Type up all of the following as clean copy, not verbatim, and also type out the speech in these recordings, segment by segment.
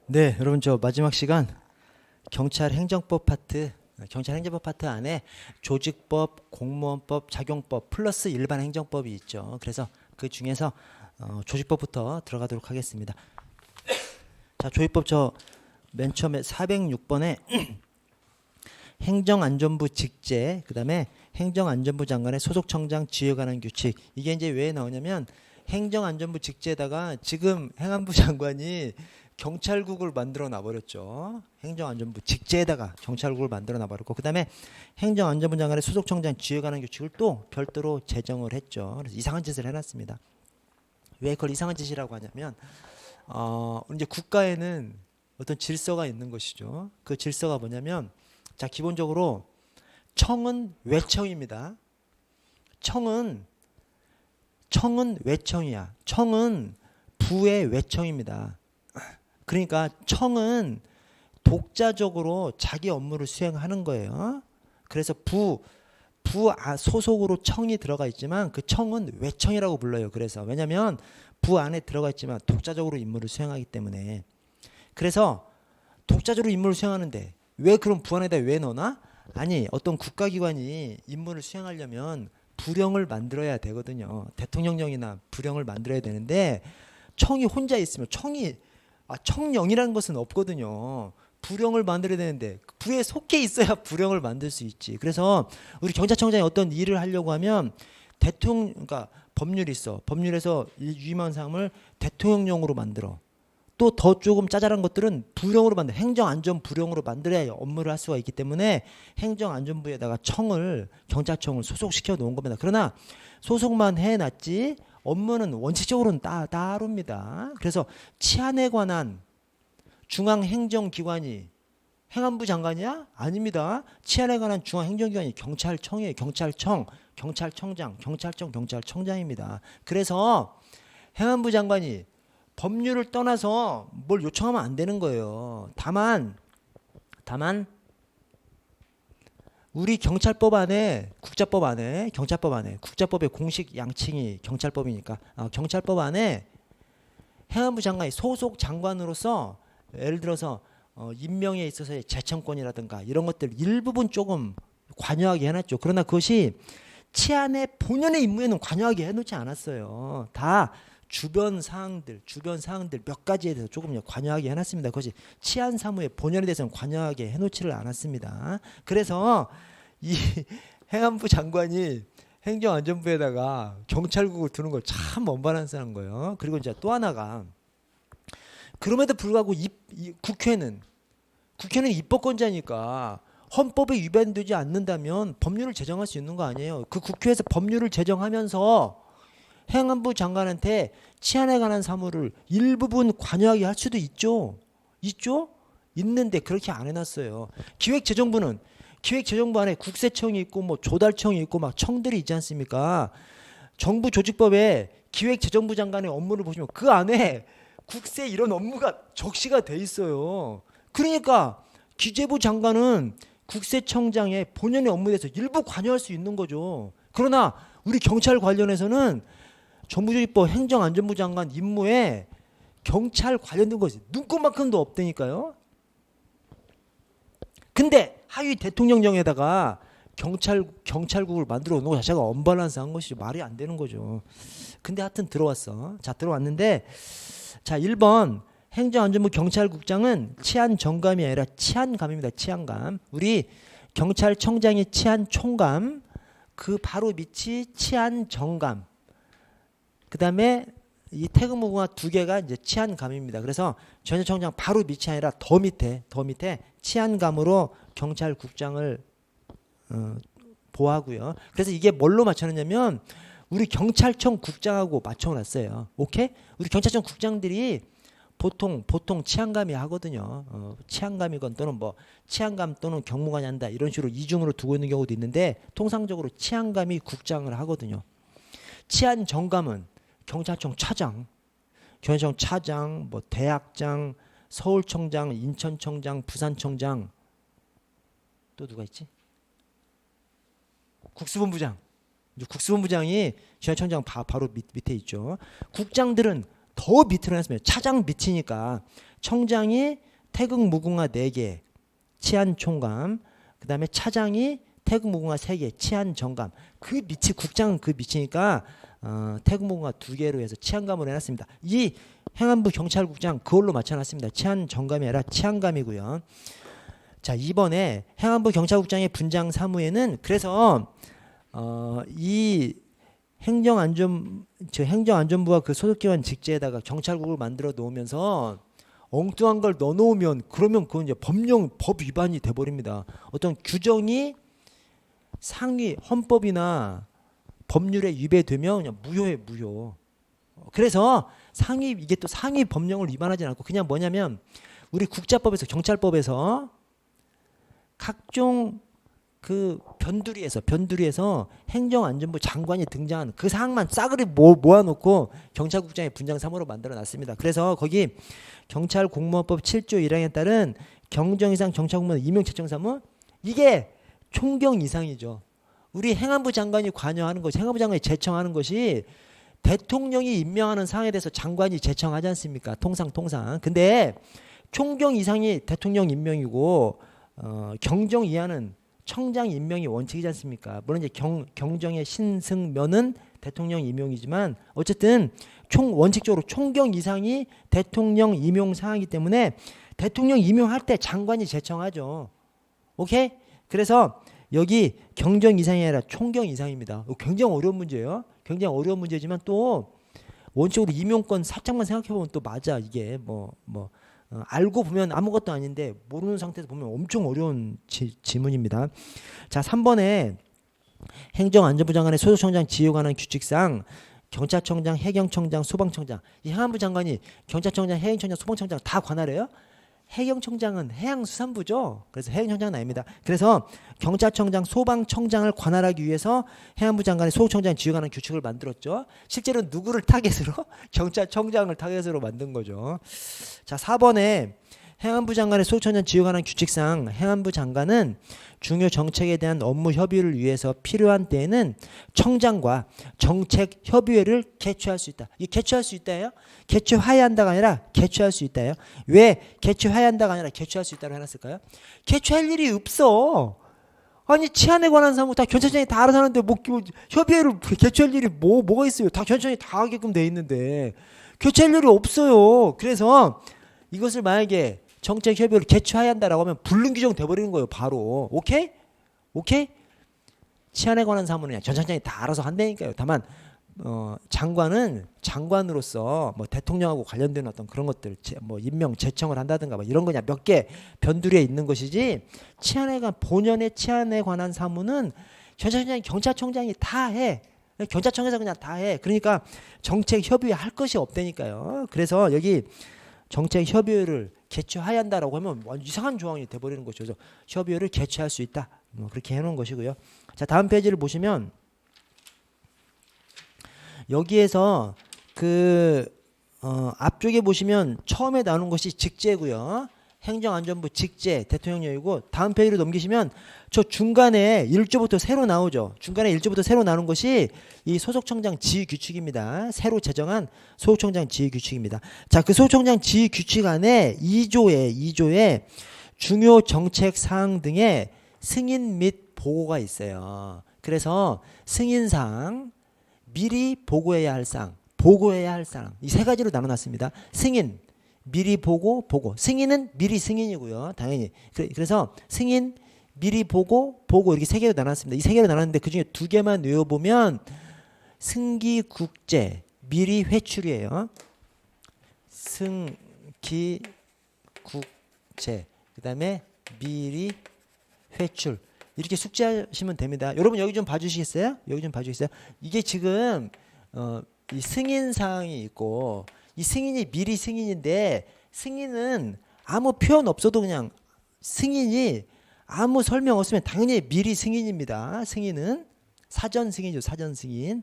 네, 여러분 저 마지막 시간 경찰 행정법 파트, 경찰 행정법 파트 안에 조직법, 공무원법, 작용법 플러스 일반 행정법이 있죠. 그래서 그 중에서 조직법부터 들어가도록 하겠습니다. 자, 조직법 저 맨 처음에 406번에 행정안전부 직제, 그다음에 행정안전부 장관의 소속청장 지휘에 관한 규칙. 이게 이제 왜 나오냐면 행정안전부 직제에다가 지금 행안부 장관이 경찰국을 만들어 놔버렸죠. 행정안전부 직제에다가 경찰국을 만들어 놔버렸고, 그다음에 행정안전부 장관의 소속청장 지휘에 관한 규칙을 또 별도로 제정을 했죠. 그래서 이상한 짓을 해놨습니다. 왜 그걸 이상한 짓이라고 하냐면 이제 국가에는 어떤 질서가 있는 것이죠. 그 질서가 뭐냐면, 자, 기본적으로 청은 외청입니다. 청은 외청이야. 청은 부의 외청입니다. 그러니까 청은 독자적으로 자기 업무를 수행하는 거예요. 그래서 부 소속으로 청이 들어가 있지만 그 청은 외청이라고 불러요. 그래서 왜냐하면 부 안에 들어가 있지만 독자적으로 임무를 수행하기 때문에. 그래서 독자적으로 임무를 수행하는데 왜 그럼 부 안에다 왜 넣나? 아니, 어떤 국가기관이 임무를 수행하려면 부령을 만들어야 되거든요. 대통령령이나 부령을 만들어야 되는데 청이 혼자 있으면 청령이라는 것은 없거든요. 부령을 만들어야 되는데 부에 속해 있어야 부령을 만들 수 있지. 그래서 우리 경찰청장이 어떤 일을 하려고 하면 그러니까 법률이 있어. 법률에서 위임한 사항을 대통령령으로 만들어. 또 더 조금 짜잘한 것들은 부령으로 만들어, 행정안전부령으로 만들어야 업무를 할 수가 있기 때문에 행정안전부에다가 경찰청을 소속시켜 놓은 겁니다. 그러나 소속만 해놨지 업무는 원칙적으로는 따로입니다. 그래서 치안에 관한 중앙행정기관이 행안부 장관이야? 아닙니다. 치안에 관한 중앙행정기관이 경찰청이에요. 경찰청장입니다. 그래서 행안부 장관이 법률을 떠나서 뭘 요청하면 안 되는 거예요. 다만 우리 경찰법 안에 국자법의 공식 양칭이 경찰법이니까 경찰법 안에 행안부 장관이 소속 장관으로서 예를 들어서 임명에 있어서의 재청권이라든가 이런 것들 일부분 조금 관여하게 해놨죠. 그러나 그것이 치안의 본연의 임무에는 관여하게 해놓지 않았어요. 다 주변 사항들 몇 가지에 대해서 조금 관여하게 해놨습니다. 그것이 치안 사무의 본연에 대해서는 관여하게 해놓지를 않았습니다. 그래서 이 행안부 장관이 행정안전부에다가 경찰국을 두는 걸 참 원반한사한 거예요. 그리고 이제 또 하나가, 그럼에도 불구하고 국회는 입법권자니까 헌법에 위반되지 않는다면 법률을 제정할 수 있는 거 아니에요. 그 국회에서 법률을 제정하면서 행안부 장관한테 치안에 관한 사무를 일부분 관여하게 할 수도 있죠. 있는데 그렇게 안 해놨어요. 기획재정부 안에 국세청이 있고 뭐 조달청이 있고 막 청들이 있지 않습니까? 정부 조직법에 기획재정부 장관의 업무를 보시면 그 안에 국세 이런 업무가 적시가 돼 있어요. 그러니까 기재부 장관은 국세청장의 본연의 업무에 대해서 일부 관여할 수 있는 거죠. 그러나 우리 경찰 관련해서는 정부조직법 행정안전부 장관 임무에 경찰 관련된 것이 눈꼽만큼도 없다니까요. 근데 하위 대통령령에다가 경찰국을 만들어 놓은 것 자체가 언밸런스한 것이죠. 말이 안 되는 거죠. 근데 하여튼 들어왔어. 자, 들어왔는데, 자, 1번 행정안전부 경찰국장은 치안정감이 아니라 치안감입니다. 치안감. 우리 경찰청장이 치안총감, 그 바로 밑이 치안정감. 그 다음에 이 태극무궁화 두 개가 이제 치안감입니다. 그래서 전현청장 바로 밑이 아니라 더 밑에 치안감으로 경찰국장을 보하고요. 그래서 이게 뭘로 맞춰놨냐면 우리 경찰청 국장하고 맞춰놨어요. 오케이? 우리 경찰청 국장들이 보통 치안감이 하거든요. 치안감이건 또는 뭐 치안감 또는 경무관이 한다 이런 식으로 이중으로 두고 있는 경우도 있는데 통상적으로 치안감이 국장을 하거든요. 치안정감은 경찰청 차장, 뭐 대학장, 서울청장, 인천청장, 부산청장, 또 누가 있지? 국수본부장이 경찰청장 바로 밑에 있죠. 국장들은 더 밑으로 해놨습니다. 차장 밑이니까 청장이 태극 무궁화 4개, 치안 총감, 그 다음에 차장이 태극 무궁화 3개, 치안 정감. 그 밑이 국장은 그 밑이니까 태극 무궁화 2개로 해서 치안감으로 해놨습니다. 이 행안부 경찰국장 그걸로 맞춰놨습니다. 치안 정감이 아니라 치안감이고요. 자, 이번에 행안부 경찰국장의 분장 사무에는 그래서 이 행정안전부와 그 소속기관 직제에다가 경찰국을 만들어 놓으면서 엉뚱한 걸 넣어놓으면 그러면 그건 이제 법 위반이 돼버립니다. 어떤 규정이 상위 헌법이나 법률에 위배되면 그냥 무효에 무효. 그래서 이게 또 상위 법령을 위반하지 않고 그냥 뭐냐면 우리 국자법에서 경찰법에서 각종 그 변두리에서 행정안전부 장관이 등장한 그 사항만 싸그리 모아놓고 경찰국장의 분장사무로 만들어놨습니다. 그래서 거기 경찰공무원법 7조 1항에 따른 경정 이상 경찰공무원 임용채청사무 이게 총경 이상이죠. 우리 행안부 장관이 관여하는 것이 행안부 장관이 제청하는 것이 대통령이 임명하는 사항에 대해서 장관이 제청하지 않습니까? 통상. 근데 총경 이상이 대통령 임명이고 경정 이하는 청장 임명이 원칙이지 않습니까? 물론 이제 경정의 신승면은 대통령 임명이지만 어쨌든 원칙적으로 총경 이상이 대통령 임용 사항이기 때문에 대통령 임용할 때 장관이 제청하죠. 오케이? 그래서 여기 경정 이상이 아니라 총경 이상입니다. 굉장히 어려운 문제예요. 굉장히 어려운 문제지만 또 원칙으로 임용권 살짝만 생각해보면 또 맞아. 이게 알고 보면 아무것도 아닌데 모르는 상태에서 보면 엄청 어려운 지문입니다. 자, 3번에 행정안전부 장관의 소속청장 지휘에 관한 규칙상 경찰청장, 해경청장, 소방청장 이 행안부 장관이 경찰청장, 해경청장, 소방청장 다 관할해요. 해경청장은 해양수산부죠. 그래서 해경청장은 아닙니다. 그래서 경찰청장, 소방청장을 관할하기 위해서 행안부 장관의 소속청장 지휘에 관한 규칙을 만들었죠. 실제로 누구를 타겟으로? 경찰청장을 타겟으로 만든 거죠. 자, 4번에 행안부 장관의 소속청장 지휘에 관한 규칙상 행안부 장관은 중요 정책에 대한 업무 협의를 위해서 필요한 때에는 청장과 정책 협의회를 개최할 수 있다. 이 개최할 수 있다예요? 개최해야 한다가 아니라 개최할 수 있다예요. 왜 개최해야 한다가 아니라 개최할 수 있다고 해놨을까요? 개최할 일이 없어. 아니 치안에 관한 사무 다 경찰청장이 다 알아서 하는데 뭐 협의회를 개최할 일이 뭐가 있어요? 다 경찰청장이 다 하게끔 돼 있는데 개최할 일이 없어요. 그래서 이것을 만약에 정책 협의를 개최해야 한다라고 하면 불능 규정 돼버리는 거예요. 바로. 오케이? 치안에 관한 사무는 그냥 전청장이 다 알아서 한다니까요. 다만 장관은 장관으로서 뭐 대통령하고 관련된 어떤 그런 것들 뭐 임명 제청을 한다든가 뭐 이런 거냐 몇 개 변두리에 있는 것이지 본연의 치안에 관한 사무는 전청장이 경찰청장이 다 해. 경찰청에서 그냥 다 해. 그러니까 정책 협의회 할 것이 없다니까요. 그래서 여기 정책 협의회를 개최해야 한다라고 하면 이상한 조항이 돼버리는 거죠. 그래서 협의회를 개최할 수 있다. 그렇게 해놓은 것이고요. 자, 다음 페이지를 보시면 여기에서 앞쪽에 보시면 처음에 나오는 것이 직제고요. 행정안전부 직제 대통령령이고 다음 페이지로 넘기시면 저 중간에 1조부터 새로 나오죠. 중간에 1조부터 새로 나오는 것이 이 소속청장 지휘 규칙입니다. 새로 제정한 소속청장 지휘 규칙입니다. 자, 그 소속청장 지휘 규칙 안에 2조에 중요 정책 사항 등의 승인 및 보고가 있어요. 그래서 승인사항, 미리 보고해야 할 사항, 보고해야 할 사항 이 세 가지로 나눠놨습니다. 승인, 미리 보고. 승인은 미리 승인이고요. 당연히. 그래서 승인, 미리 보고 이렇게 세 개로 나눴습니다. 이 세 개로 나눴는데 그중에 두 개만 외워보면 승기국제, 미리 회출이에요. 승기국제, 그 다음에 미리 회출. 이렇게 숙지하시면 됩니다. 여러분 여기 좀 봐주시겠어요? 이게 지금 이 승인 사항이 있고 이 승인이 미리 승인인데 승인은 아무 표현 없어도 그냥 승인이 아무 설명 없으면 당연히 미리 승인입니다. 승인은 사전 승인이죠. 사전 승인.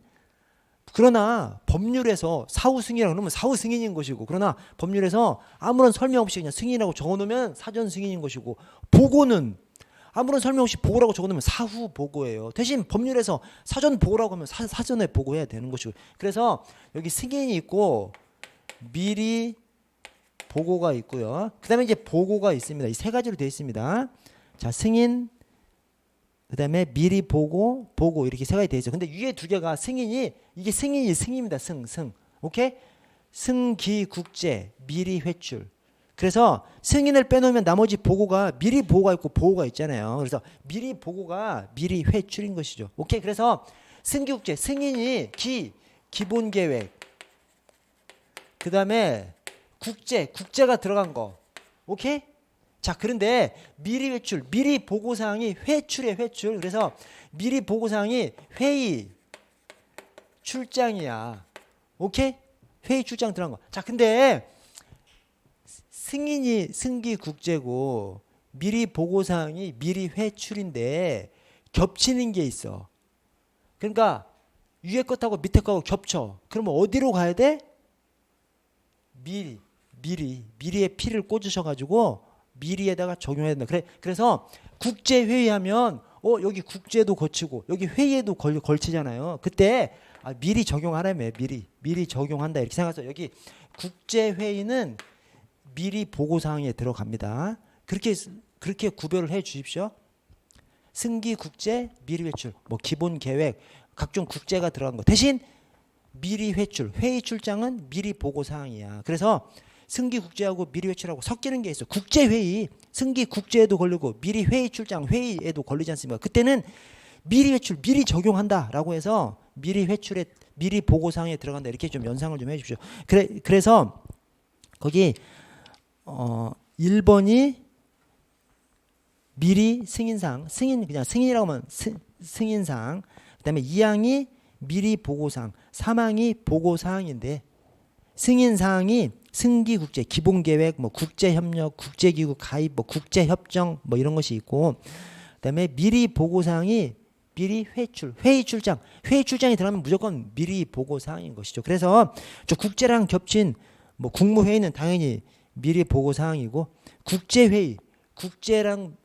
그러나 법률에서 사후 승인이라고 그러면 사후 승인인 것이고 그러나 법률에서 아무런 설명 없이 그냥 승인이라고 적어놓으면 사전 승인인 것이고 보고는 아무런 설명 없이 보고라고 적어놓으면 사후 보고예요. 대신 법률에서 사전 보고라고 하면 사전에 보고해야 되는 것이고 그래서 여기 승인이 있고 미리 보고가 있고요. 그 다음에 이제 보고가 있습니다. 이 세 가지로 되어 있습니다. 자, 승인, 그 다음에 미리 보고, 보고 이렇게 세 가지 되어 있어요. 근데 위에 두 개가 승인이, 이게 승인입니다. 승. 오케이? 승기 국제, 미리 회출. 그래서 승인을 빼놓으면 나머지 보고가 미리 보고가 있고 보고가 있잖아요. 그래서 미리 보고가 미리 회출인 것이죠. 오케이? 그래서 승기 국제, 승인이 기본 계획. 그 다음에 국제가 들어간 거. 오케이? 자, 그런데 미리 회출, 미리 보고사항이 회출이에요, 회출. 그래서 미리 보고사항이 회의, 출장이야. 오케이? 회의, 출장 들어간 거. 자, 근데 승인이 승기 국제고 미리 보고사항이 미리 회출인데 겹치는 게 있어. 그러니까 위에 것하고 밑에 것하고 겹쳐. 그러면 어디로 가야 돼? 미리의 피를 꽂으셔가지고 미리에다가 적용해야 된다. 그래서 국제회의하면 여기 국제도 거치고 여기 회의에도 걸치잖아요. 그때 미리 적용하라며. 미리 적용한다 이렇게 생각해서 여기 국제회의는 미리 보고사항에 들어갑니다. 그렇게 구별을 해 주십시오. 승기 국제, 미리 회출, 뭐 기본 계획, 각종 국제가 들어간 거. 대신 미리 회출, 회의 출장은 미리 보고 사항이야. 그래서 승기 국제하고 미리 회출하고 섞이는 게 있어. 국제 회의, 승기 국제에도 걸리고 미리 회의 출장, 회의에도 걸리지 않습니까? 그때는 미리 회출, 미리 적용한다라고 해서 미리 회출에 미리 보고 사항에 들어간다. 이렇게 좀 연상을 좀 해주십시오. 그래서 거기 1번이 미리 승인사항, 그냥 승인이라고 하면 승인사항. 그다음에 2항이 미리 보고사항, 3항이 보고사항인데 승인사항이 승기국제, 기본계획, 뭐 국제협력, 국제기구 가입, 뭐 국제협정 뭐 이런 것이 있고 그다음에 미리 보고사항이 미리 회출, 회의 출장이 들어가면 무조건 미리 보고사항인 것이죠. 그래서 저 국제랑 겹친 뭐 국무회의는 당연히 미리 보고사항이고 국제회의, 국제랑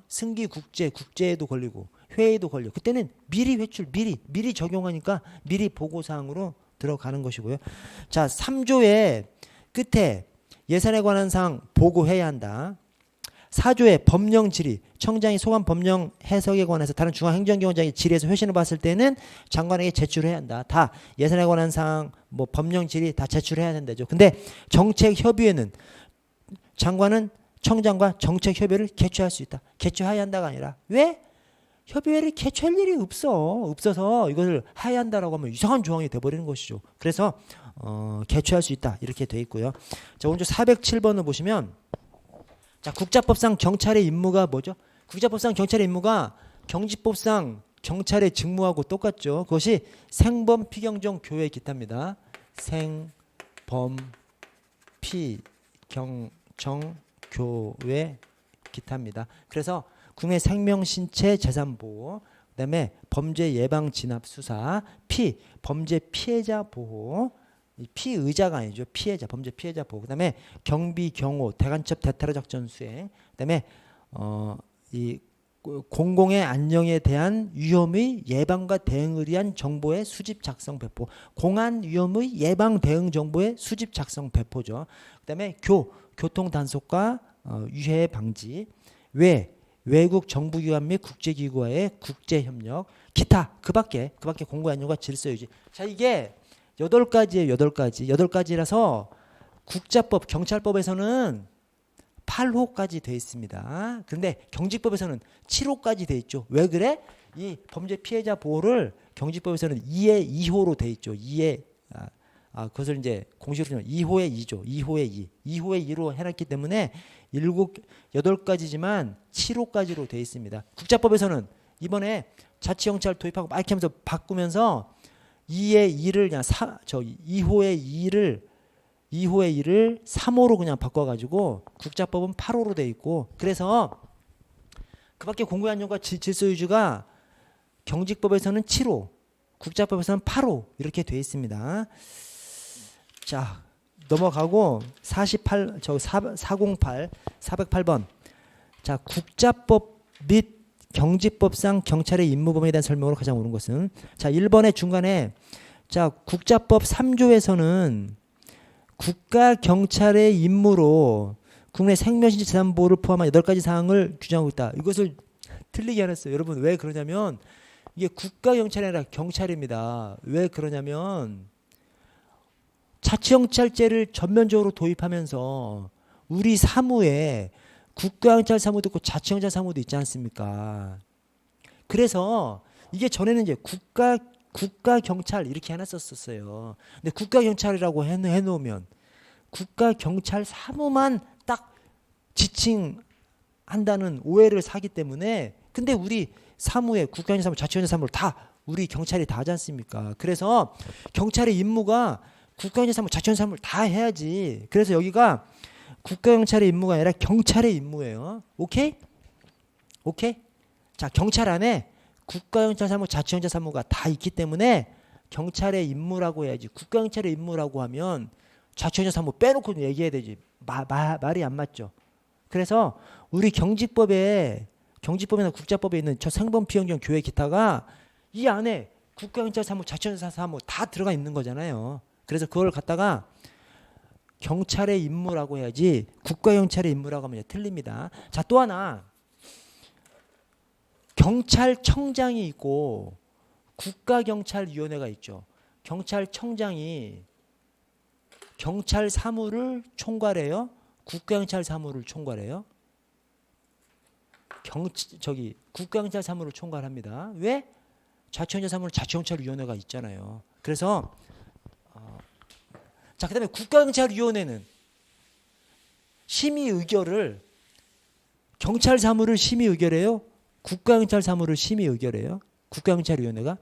승기국제, 국제에도 걸리고 회의도 걸려. 그때는 미리 회출, 미리 적용하니까 미리 보고사항으로 들어가는 것이고요. 자, 3조의 끝에 예산에 관한 사항 보고해야 한다. 4조의 법령 질의, 청장이 소관 법령 해석에 관해서 다른 중앙행정기관장이 질의해서 회신을 봤을 때는 장관에게 제출해야 한다. 다 예산에 관한 사항, 뭐 법령 질의 다 제출해야 된다죠. 근데 정책 협의회는 장관은 청장과 정책 협의를 개최할 수 있다. 개최해야 한다가 아니라 왜? 협의회를 개최할 일이 없어서 이것을 해야 한다라고 하면 이상한 조항이 돼버리는 것이죠. 그래서 개최할 수 있다 이렇게 돼 있고요. 자, 오른쪽 407번을 보시면 자, 국자법상 경찰의 임무가 뭐죠? 국자법상 경찰의 임무가 경직법상 경찰의 직무하고 똑같죠. 그것이 생범 피경정 교외 기타입니다. 생범 피경정 교외 기타입니다. 그래서 국내 생명, 신체, 재산 보호, 그다음에 범죄 예방 진압 수사, 범죄 피해자 보호, 피의자가 아니죠. 피해자, 범죄 피해자 보호. 그다음에 경비, 경호, 대간첩 대테러 작전 수행. 그다음에 이 공공의 안녕에 대한 위험의 예방과 대응을 위한 정보의 수집 작성 배포. 공안 위험의 예방 대응 정보의 수집 작성 배포죠. 그다음에 교통 단속과 유해 방지. 외국 정부기관 및 국제기구와의 국제협력, 기타 그밖에 공고의 안녕과 질서 유지. 자, 이게 8가지예요. 8가지라서 국자법, 경찰법에서는 8호까지 돼 있습니다. 그런데 경직법에서는 7호까지 돼 있죠. 왜 그래? 이 범죄 피해자 보호를 경직법에서는 2의 2호로 돼 있죠. 2의 그것을 이제 공식으로 2호의 2죠. 2호의 2로 해놨기 때문에 8가지지만 7호까지로 되어 있습니다. 국자법에서는 이번에 자치경찰 도입하고 막 이렇게 하면서 바꾸면서 2의 2를 그냥 2호의 2를 3호로 그냥 바꿔가지고 국자법은 8호로 되어 있고 그래서 그밖에 공고의 안녕과 질서 유지가 경직법에서는 7호, 국자법에서는 8호 이렇게 되어 있습니다. 자, 넘어가고 408번. 자, 국자법 및 경직법상 경찰의 임무 범위에 대한 설명으로 가장 옳은 것은 자, 1번의 중간에 자, 국자법 3조에서는 국가 경찰의 임무로 국내 생명신체 재산 보호를 포함한 8가지 사항을 규정하고 있다. 이것을 틀리게 해놨어요. 여러분 왜 그러냐면 이게 국가 경찰이 아니라 경찰입니다. 왜 그러냐면 자치경찰제를 전면적으로 도입하면서 우리 사무에 국가경찰 사무도 있고 자치경찰 사무도 있지 않습니까? 그래서 이게 전에는 이제 국가경찰 이렇게 해놨었어요. 근데 국가경찰이라고 해놓으면 국가경찰 사무만 딱 지칭한다는 오해를 사기 때문에 근데 우리 사무에 국가경찰 사무, 자치경찰 사무를 다 우리 경찰이 다 하지 않습니까? 그래서 경찰의 임무가 국가경찰 사무, 자치경찰 사무를 다 해야지. 그래서 여기가 국가경찰의 임무가 아니라 경찰의 임무예요. 오케이? 오케이? 자, 경찰 안에 국가경찰 사무, 자치경찰 사무가 다 있기 때문에 경찰의 임무라고 해야지. 국가경찰의 임무라고 하면 자치경찰 사무 빼놓고 얘기해야 되지. 말이 안 맞죠. 그래서 우리 경직법이나 국자법에 있는 저 생범 피형경 교회 기타가 이 안에 국가경찰 사무, 자치경찰 사무 다 들어가 있는 거잖아요. 그래서 그걸 갖다가 경찰의 임무라고 해야지 국가경찰의 임무라고 하면 틀립니다. 자, 또 하나 경찰청장이 있고 국가경찰위원회가 있죠. 경찰청장이 경찰 사무를 총괄해요. 국가경찰 사무를 총괄해요. 국가경찰 사무를 총괄합니다. 왜? 자치경찰 사무는 자치경찰위원회가 있잖아요. 그래서 자, 그다음에 국가경찰위원회는 심의 의결을 경찰 사무를 심의 의결해요. 국가경찰 사무를 심의 의결해요. 국가경찰위원회가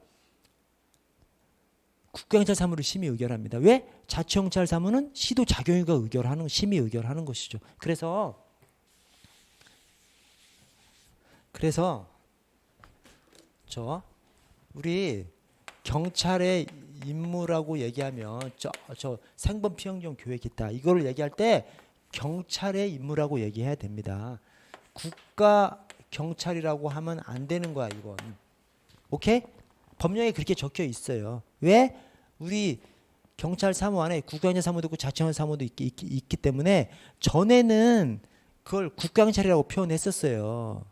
국가경찰 사무를 심의 의결합니다. 왜? 자치경찰 사무는 시도 자경위가 의결하는 심의 의결하는 것이죠. 그래서 우리 경찰의 임무라고 얘기하면 저 생범 피형경 교회 기타 이거를 얘기할 때 경찰의 임무라고 얘기해야 됩니다. 국가 경찰이라고 하면 안 되는 거야, 이건. 오케이? 법령에 그렇게 적혀 있어요. 왜? 우리 경찰 사무 안에 국가경찰 사무도 있고 자치경찰 사무도 있기 때문에 전에는 그걸 국가경찰이라고 표현했었어요.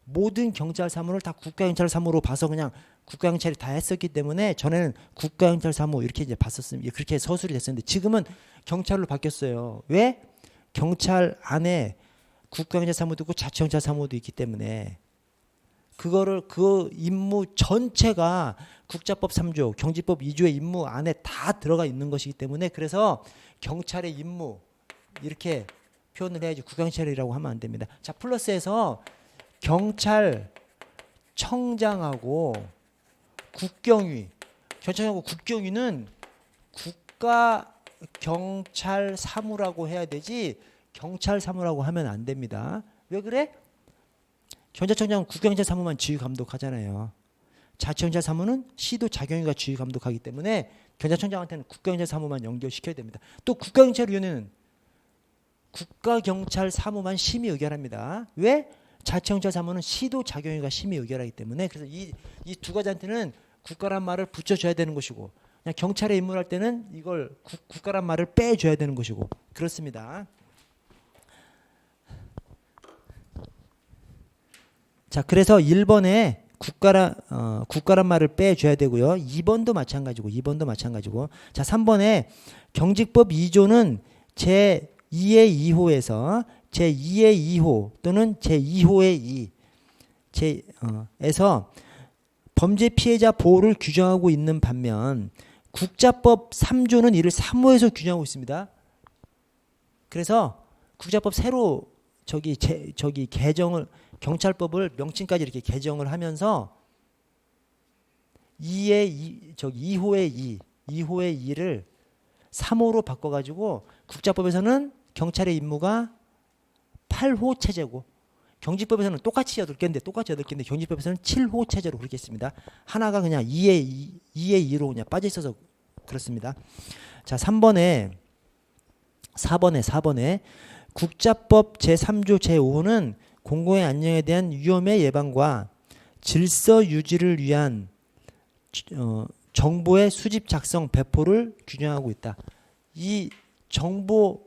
모든 경찰 사무를 다 국가경찰 사무로 봐서 그냥 국가경찰이 다 했었기 때문에 전에는 국가경찰 사무 이렇게 이제 봤었습니다. 그렇게 서술이 됐었는데 지금은 경찰로 바뀌었어요. 왜? 경찰 안에 국가경찰 사무도 있고 자치경찰 사무도 있기 때문에 그 임무 전체가 국자법 3조, 경직법 2조의 임무 안에 다 들어가 있는 것이기 때문에 그래서 경찰의 임무 이렇게 표현을 해야지 국가경찰이라고 하면 안 됩니다. 자, 플러스해서 경찰청장하고 경찰청장하고 국경위는 국가경찰 사무라고 해야 되지 경찰 사무라고 하면 안 됩니다. 왜 그래? 경찰청장은 국가경찰 사무만 지휘 감독하잖아요. 자치경찰 사무는 시도 자경위가 지휘 감독하기 때문에 경찰청장한테는 국가경찰 사무만 연결시켜야 됩니다. 또 국가경찰위원회는 국가경찰 사무만 심의 의결합니다. 왜? 자치경찰 사무는 시도 자경위가 심의 의결하기 때문에 그래서 이 두 가지한테는 국가란 말을 붙여줘야 되는 것이고 그냥 경찰의 임무를 할 때는 이걸 국가란 말을 빼줘야 되는 것이고 그렇습니다. 자, 그래서 1번에 국가란 말을 빼줘야 되고요. 2번도 마찬가지고. 자, 3번에 경직법 2조는 제2의 2호에서 제2의 2호 또는 제2호의 2에서 범죄 피해자 보호를 규정하고 있는 반면 국자법 3조는 이를 3호에서 규정하고 있습니다. 그래서 국자법 새로 개정을 경찰법을 명칭까지 이렇게 개정을 하면서 2호의 2를 3호로 바꿔가지고 국자법에서는 경찰의 임무가 8호 체제고 경직법에서는 똑같이 8개인데 경직법에서는 7호 체제로 그렇게 했습니다. 하나가 그냥 2의 2로 그냥 빠져 있어서 그렇습니다. 자, 4번에 국자법 제3조 제5호는 공공의 안녕에 대한 위험의 예방과 질서 유지를 위한 정보의 수집 작성 배포를 규정하고 있다. 이 정보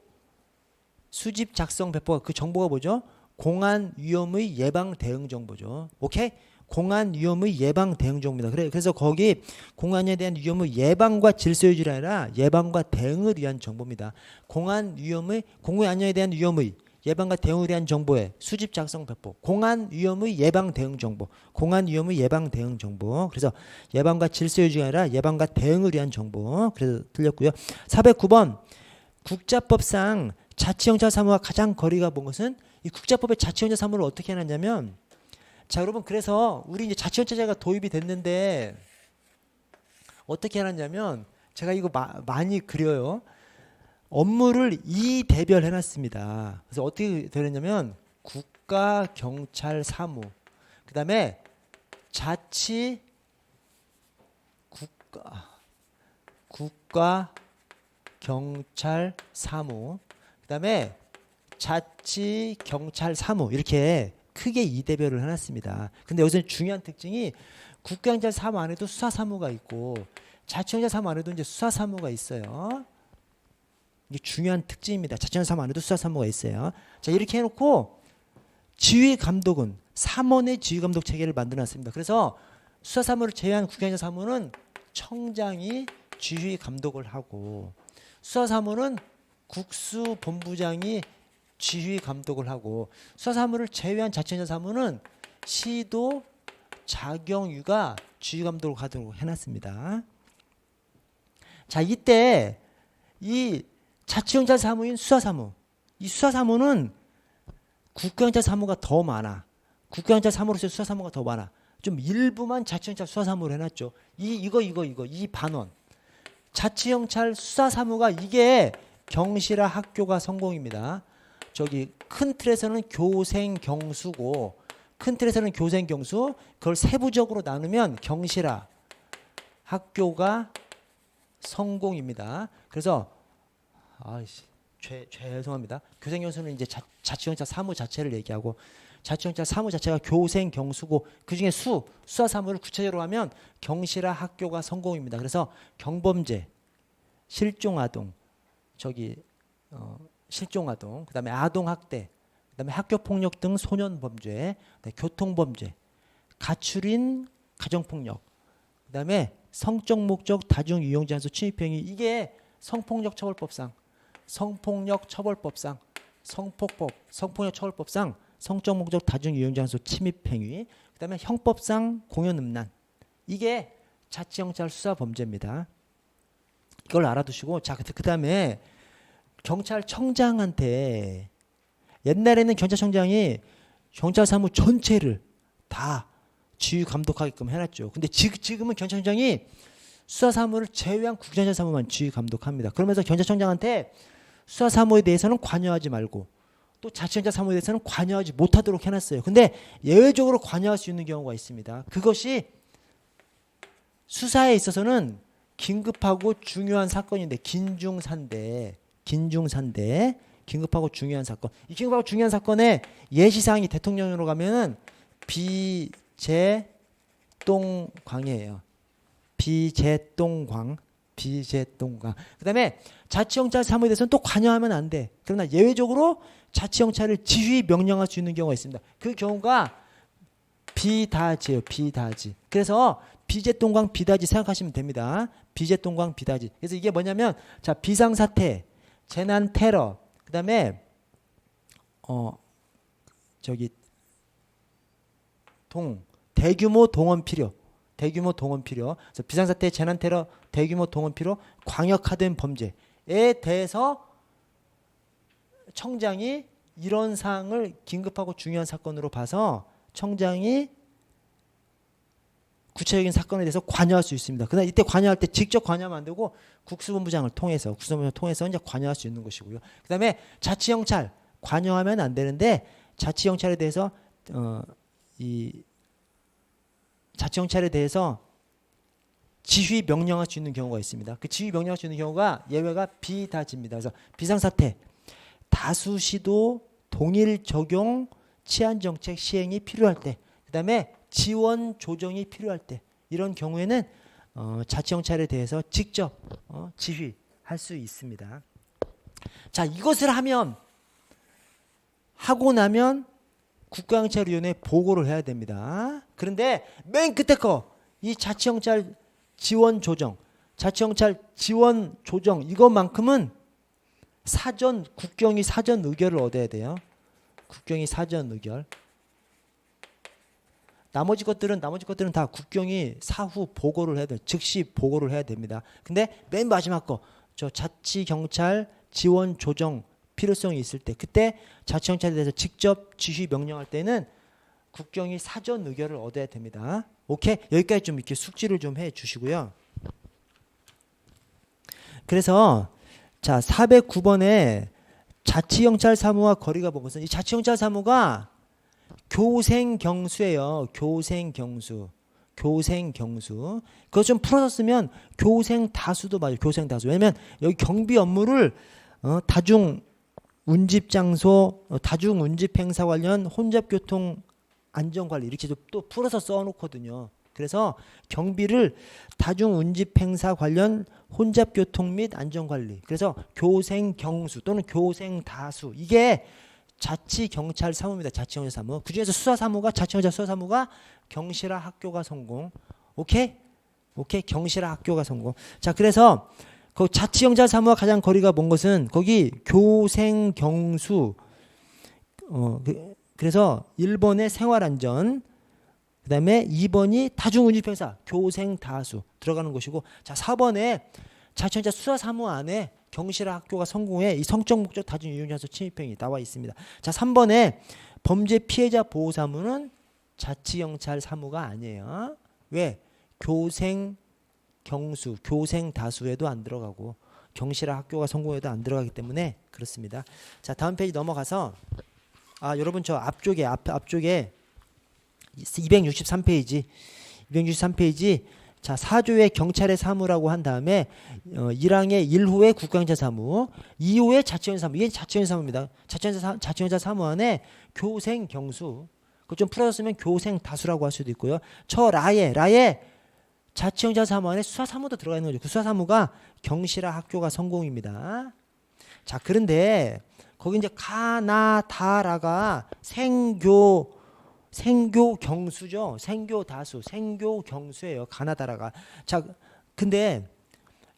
수집 작성 배포가 그 정보가 뭐죠? 공안 위험의 예방 대응 정보죠. 오케이? 공안 위험의 예방 대응 정보입니다. 그래서 거기 공안에 대한 위험의 예방과 질서 유지가 아니라 예방과 대응을 위한 정보입니다. 공안 안전에 대한 위험의 예방과 대응에 대한 정보의 수집 작성 배포. 공안 위험의 예방 대응 정보. 공안 위험의 예방 대응 정보. 그래서 예방과 질서 유지가 아니라 예방과 대응을 위한 정보. 그래서 틀렸고요. 409번 국자법상 자치형사 사무와 가장 거리가 먼 것은 이 국자법의 자치형사 사무를 어떻게 해놨냐면 자 여러분 그래서 우리 이제 자치형사제가 도입이 됐는데 어떻게 해놨냐면 제가 이거 많이 그려요. 업무를 2대별 해놨습니다. 그래서 어떻게 되었냐면 국가경찰사무 그 다음에 국가경찰사무 그 다음에 자치경찰사무 이렇게 크게 2대별을 해놨습니다. 근데 여기서 중요한 특징이 국가경찰사무 안에도 수사사무가 있고 자치경찰사무 안에도 이제 수사사무가 있어요. 이게 중요한 특징입니다. 자치경찰사무 안에도 수사사무가 있어요. 자 이렇게 해놓고 지휘감독은 3원의 지휘감독 체계를 만들어놨습니다. 그래서 수사사무를 제외한 국가경찰사무는 청장이 지휘감독을 하고 수사사무는 국수본부장이 지휘감독을 하고 수사사무를 제외한 자치경찰사무는 시도 자경유가 지휘감독을 하도록 해놨습니다. 자 이때 이 자치경찰사무인 수사사무 이 수사사무는 국가경찰사무가 더 많아. 국가경찰사무로서 수사사무가 더 많아. 좀 일부만 자치경찰 수사사무로 해놨죠. 이거 이 반원 자치경찰 수사사무가 이게 경실화 학교가 성공입니다. 저기 큰 틀에서는 교생경수고 큰 틀에서는 교생경수 그걸 세부적으로 나누면 경실화 학교가 성공입니다. 그래서 죄송합니다. 교생경수는 이제 자치경찰 사무 자체를 얘기하고 자치경찰 사무 자체가 교생경수고 그중에 수사사무를 구체적으로 하면 경실화 학교가 성공입니다. 그래서 경범죄, 실종아동, 실종아동, 그다음에 아동학대, 그다음에 학교폭력 등 소년범죄, 교통범죄, 가출인 가정폭력, 그다음에 성적 목적 다중이용장소 침입행위 이게 성폭력처벌법상 성폭력처벌법상 성적 목적 다중이용장소 침입행위 그다음에 형법상 공연음란 이게 자치경찰 수사범죄입니다. 이걸 알아두시고 자 그다음에 경찰청장한테 옛날에는 경찰청장이 경찰사무 전체를 다 지휘 감독하게끔 해놨죠. 근데 지금은 경찰청장이 수사사무를 제외한 국가경찰사무만 지휘 감독합니다. 그러면서 경찰청장한테 수사사무에 대해서는 관여하지 말고 또 자치경찰사무에 대해서는 관여하지 못하도록 해놨어요. 근데 예외적으로 관여할 수 있는 경우가 있습니다. 그것이 수사에 있어서는 긴급하고 중요한 사건인데 긴중산대 긴급하고 중요한 사건 이 긴급하고 중요한 사건의 예시사항이 대통령으로 가면은 비제동광이에요. 비제동광 그 다음에 자치경찰 사무에 대해서는 또 관여하면 안 돼. 그러나 예외적으로 자치경찰을 지휘 명령할 수 있는 경우가 있습니다. 그 경우가 비다지예요. 비다지. 그래서 비제동광 비다지 생각하시면 됩니다. 비제동광 비다지. 그래서 이게 뭐냐면 자 비상사태, 재난 테러, 그 다음에 대규모 동원 필요. 그래서 비상사태, 재난 테러, 대규모 동원 필요, 광역화된 범죄에 대해서 청장이 이런 사항을 긴급하고 중요한 사건으로 봐서 청장이 구체적인 사건에 대해서 관여할 수 있습니다. 그러나 이때 관여할 때 직접 관여하면 안 되고 국수본부장을 통해서 이제 관여할 수 있는 것이고요. 그다음에 자치경찰 관여하면 안 되는데 자치경찰에 대해서 자치경찰에 대해서 지휘 명령할 수 있는 경우가 있습니다. 그 지휘 명령할 수 있는 경우가 예외가 비다지입니다. 그래서 비상사태, 다수시도 동일 적용 치안정책 시행이 필요할 때, 그 다음에 지원 조정이 필요할 때 이런 경우에는 자치경찰에 대해서 직접 지휘할 수 있습니다. 자, 이것을 하고 나면 국가경찰위원회에 보고를 해야 됩니다. 그런데 맨 끝에 이 자치경찰 지원 조정, 자치경찰 지원 조정 이것만큼은 국경이 사전 의결을 얻어야 돼요. 국경이 사전 의결. 나머지 것들은 다 국경이 사후 보고를 해야 돼요. 즉시 보고를 해야 됩니다. 근데 맨 마지막 저 자치경찰 지원 조정 필요성이 있을 때, 그때 자치경찰에 대해서 직접 지휘 명령할 때는 국경이 사전 의결을 얻어야 됩니다. 오케이? 여기까지 좀 이렇게 숙지를 좀 해 주시고요. 그래서 자, 409번에 자치경찰 사무와 거리가 먼 것은, 이 자치경찰 사무가 교생경수예요. 교생경수. 그거 좀 풀어서 쓰면 교생다수도 맞아요. 교생다수. 왜냐면 여기 경비 업무를 다중운집장소, 다중운집행사 관련 혼잡교통 안전관리 이렇게 또 풀어서 써놓거든요. 그래서 경비를 다중운집행사 관련 혼잡교통 및 안전관리, 그래서 교생경수 또는 교생다수, 이게 자치경찰 사무입니다. 자치경찰 사무. 그중에서 자치경찰 수사사무가 경실화 학교가 성공. 오케이? 경실화 학교가 성공. 자, 그래서 그 자치경찰 사무와 가장 거리가 먼 것은 거기 교생경수, 그래서 1번에 생활안전, 그 다음에 2번이 다중운집행사, 교생다수 들어가는 것이고, 자, 4번에 자치경찰 수사사무 안에 경실화 학교가 성공해 이 성적 목적 다중이용장소 침입행위 나와 있습니다. 자, 3번에 범죄 피해자 보호사무는 자치경찰 사무가 아니에요. 왜? 교생경수, 교생다수에도 안 들어가고 경실화 학교가 성공해도 안 들어가기 때문에 그렇습니다. 자, 다음 페이지 넘어가서 여러분 저 앞쪽에 263페이지 자, 4조의 경찰의 사무라고 한 다음에 1항의 1호의 국가경찰 사무, 2호의 자치경찰 사무. 이게 자치경찰 사무입니다. 자치경찰 사무 안에 교생경수, 그거 좀 풀어서 쓰면 교생다수라고 할 수도 있고요. 라에 자치경찰 사무 안에 수사사무도 들어가 있는 거죠. 그 수사사무가 경실화 학교가 성공입니다. 자, 그런데 거기 이제 가나다라가 생교경수죠. 생교경수예요. 가나다라가. 자, 근데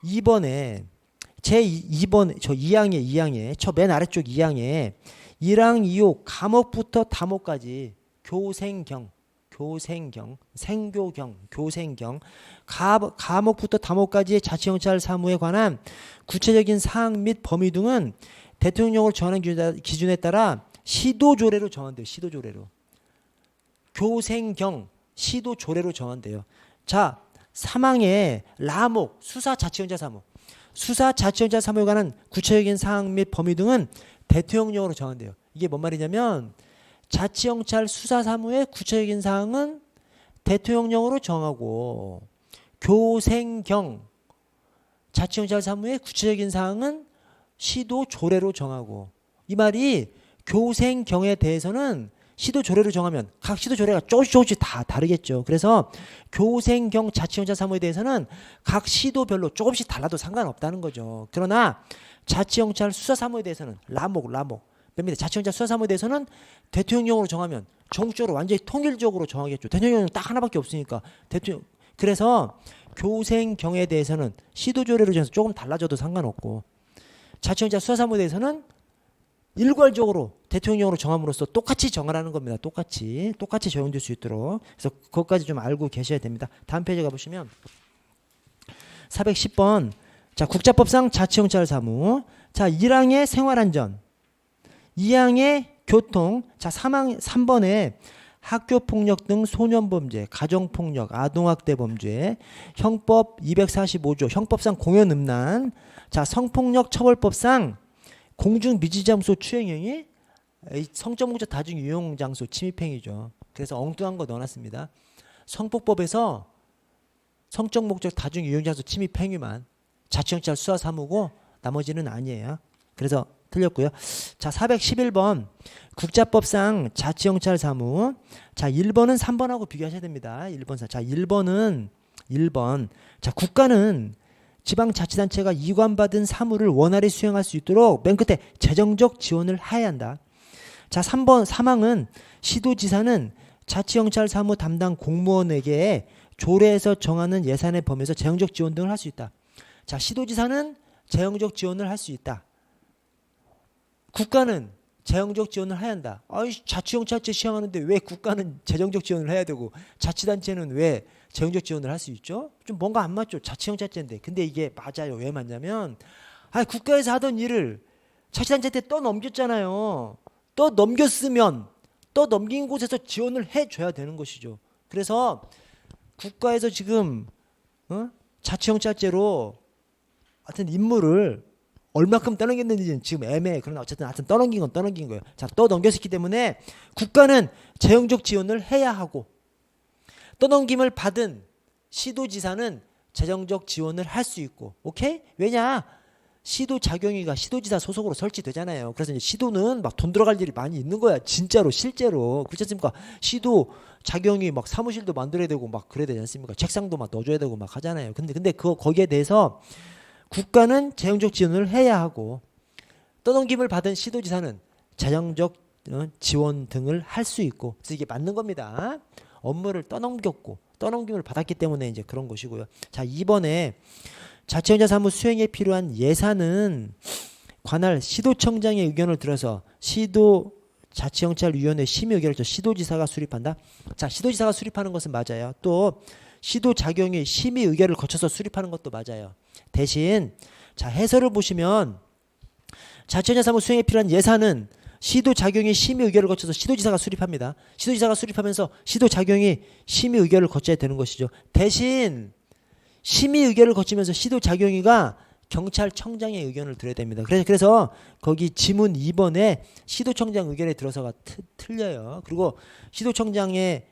2번에 제2번 저 2항에 저 맨 아래쪽 2항에 1항 2호 감옥부터 다목까지 교생경 감옥부터 다목까지의 자치경찰 사무에 관한 구체적인 사항 및 범위 등은 대통령령으로 정하는 기준에 따라 시도조례로 정한대요. 시도조례로. 교생경 시도조례로 정한대요. 자, 3항에 라목 수사자치경찰 사무에 관한 구체적인 사항 및 범위 등은 대통령령으로 정한대요. 이게 뭔 말이냐면 자치경찰 수사사무의 구체적인 사항은 대통령령으로 정하고 교생경 자치경찰 사무의 구체적인 사항은 시도조례로 정하고, 이 말이 교생경에 대해서는 시도조례로 정하면 각 시도조례가 조금씩 다 다르겠죠. 그래서 교생경 자치경찰 사무에 대해서는 각 시도별로 조금씩 달라도 상관없다는 거죠. 그러나 자치경찰 수사사무에 대해서는 라목 맵니다. 자치경찰 수사사무에 대해서는 대통령령으로 정하면 전국적으로 완전히 통일적으로 정하겠죠. 대통령령 딱 하나밖에 없으니까 그래서 교생경에 대해서는 시도조례로 정해서 조금 달라져도 상관없고, 자치경찰 수사사무에 대해서는 일괄적으로 대통령령으로 정함으로써 똑같이 정하라는 겁니다. 똑같이 적용될 수 있도록. 그래서 그것까지 좀 알고 계셔야 됩니다. 다음 페이지 가보시면 410번 자, 국자법상 자치경찰 사무. 자, 1항의 생활안전, 2항의 교통, 자, 3번에 학교폭력 등 소년범죄, 가정폭력, 아동학대 범죄, 형법 245조, 형법상 공연음란, 자, 성폭력 처벌법상 공중미지장소 추행행위, 성적 목적 다중유용장소 침입행위죠. 그래서 엉뚱한 거 넣어놨습니다. 성폭법에서 성적 목적 다중유용장소 침입행위만 자치경찰 수사사무고 나머지는 아니에요. 그래서 틀렸고요. 자, 411번 국자법상 자치경찰 사무. 자, 1번은 3번하고 비교하셔야 됩니다. 1번. 자, 1번. 자, 국가는 지방자치단체가 이관받은 사무를 원활히 수행할 수 있도록 맨 끝에 재정적 지원을 해야 한다. 자, 3번 사망은 시도지사는 자치경찰 사무 담당 공무원에게 조례에서 정하는 예산의 범위에서 재정적 지원 등을 할 수 있다. 자, 시도지사는 재정적 지원을 할 수 있다. 국가는 재정적 지원을 해야 한다. 자치경찰제 시행하는데 왜 국가는 재정적 지원을 해야 되고 자치단체는 왜 재정적 지원을 할 수 있죠? 좀 뭔가 안 맞죠? 자치경찰제인데. 근데 이게 맞아요. 왜 맞냐면 국가에서 하던 일을 자치단체한테 떠넘겼잖아요. 떠넘긴 곳에서 지원을 해줘야 되는 것이죠. 그래서 국가에서 지금 자치경찰제로 하여튼 임무를 얼마큼 떠넘겼는지는 지금 애매해. 그러나 어쨌든 하여튼 떠넘긴 건 떠넘긴 거예요. 자, 떠넘겼기 때문에 국가는 재정적 지원을 해야 하고 떠넘김을 받은 시도지사는 재정적 지원을 할 수 있고, 오케이? 왜냐? 시도자경위가 시도지사 소속으로 설치되잖아요. 그래서 이제 시도는 막 돈 들어갈 일이 많이 있는 거야. 진짜로, 실제로. 그렇지 않습니까? 시도자경위 막 사무실도 만들어야 되고 막 그래야 되지 않습니까? 책상도 막 넣어줘야 되고 막 하잖아요. 근데 거기에 대해서 국가는 재정적 지원을 해야 하고 떠넘김을 받은 시도지사는 재정적 지원 등을 할 수 있고, 그래서 이게 맞는 겁니다. 업무를 떠넘김을 받았기 때문에 이제 그런 것이고요. 자, 이번에 자치경찰 사무 수행에 필요한 예산은 관할 시도청장의 의견을 들어서 시도자치경찰위원회 심의 의결을 시도지사가 수립한다. 자, 시도지사가 수립하는 것은 맞아요. 또 시도자경위 심의 의결을 거쳐서 수립하는 것도 맞아요. 대신 자, 해설을 보시면 자치경찰 사무 수행에 필요한 예산은 시도자경위 심의 의결을 거쳐서 시도지사가 수립합니다. 시도지사가 수립하면서 시도자경위 심의 의결을 거쳐야 되는 것이죠. 대신 심의 의결을 거치면서 시도자경위가 경찰청장의 의견을 들어야 됩니다. 그래서 거기 지문 2번에 시도청장 의견에 들어서가 틀려요. 그리고 시도청장이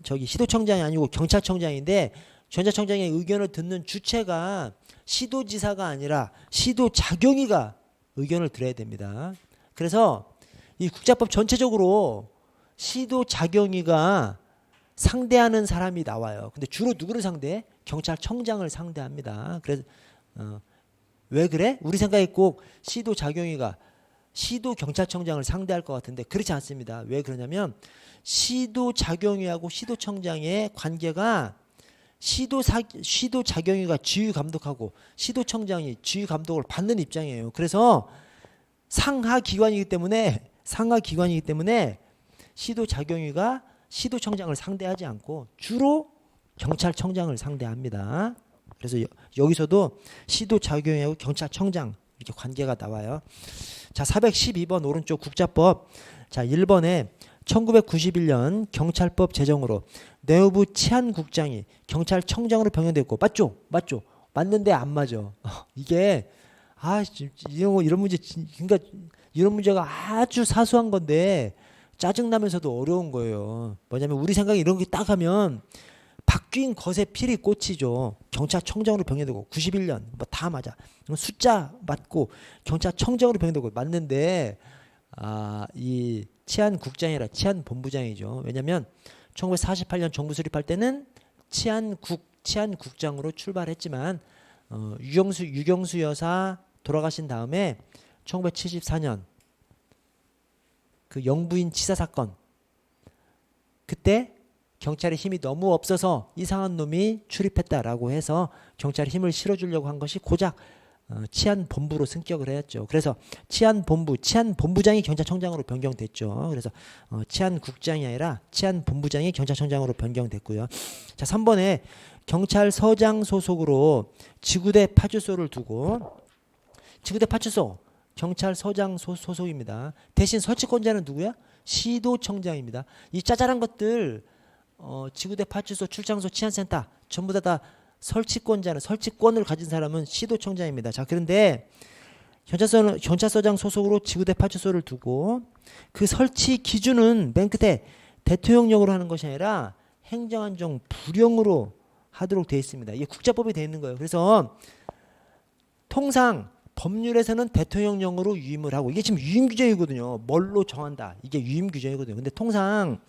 아니고 경찰청장인데 경찰청장의 의견을 듣는 주체가 시도지사가 아니라 시도자경위가 의견을 들어야 됩니다. 그래서 이 국자법 전체적으로 시도자경위가 상대하는 사람이 나와요. 근데 주로 누구를 상대해? 경찰청장을 상대합니다. 그래서 왜 그래? 우리 생각에 꼭 시도자경위가 시도경찰청장을 상대할 것 같은데 그렇지 않습니다. 왜 그러냐면 시도자경위하고 시도청장의 관계가 시도자경위가 지휘감독하고 시도청장이 지휘감독을 받는 입장이에요. 그래서 상하 기관이기 때문에 시도자경위가 시도청장을 상대하지 않고 주로 경찰청장을 상대합니다. 그래서 여기서도 시도자경위하고 경찰청장 이렇게 관계가 나와요. 자, 412번 오른쪽 국자법. 자, 1번에 1991년 경찰법 제정으로 내무부 치안국장이 경찰청장으로 변경됐고 맞죠? 맞는데 안 맞아. 이게 이런 문제, 그러니까 이런 문제가 아주 사소한 건데 짜증나면서도 어려운 거예요. 뭐냐면 우리 생각에 이런 게 딱 하면 바뀐 것에 필히 꽂히죠. 경찰청장으로 변경되고 91년 뭐 다 맞아. 숫자 맞고 경찰청장으로 변경되고 맞는데 이 치안국장이라 치안본부장이죠. 왜냐하면 1948년 정부 수립할 때는 치안국장으로 출발했지만 유경수 여사 돌아가신 다음에 1974년 그 영부인 치사 사건 그때 경찰의 힘이 너무 없어서 이상한 놈이 출입했다라고 해서 경찰의 힘을 실어주려고 한 것이 고작 치안본부로 승격을 했죠. 그래서 치안본부장이 경찰청장으로 변경됐죠. 그래서 치안국장이 아니라 치안본부장이 경찰청장으로 변경됐고요. 자, 3번에 경찰서장 소속으로 지구대 파출소를 두고 지구대 파출소 경찰서장 소속입니다. 대신 설치권자는 누구야? 시도청장입니다. 이 짜잘한 것들 지구대 파출소 출장소 치안센터 전부 다 설치권을 가진 사람은 시도청장입니다. 자, 그런데 경찰서장 소속으로 지구대 파출소를 두고 그 설치 기준은 맨 끝에 대통령령으로 하는 것이 아니라 행정안정 부령으로 하도록 되어 있습니다. 이게 국자법에 되어 있는 거예요. 그래서 통상 법률에서는 대통령령으로 유임을 하고 이게 지금 유임 규정이거든요. 뭘로 정한다. 이게 유임 규정이거든요. 근데 통상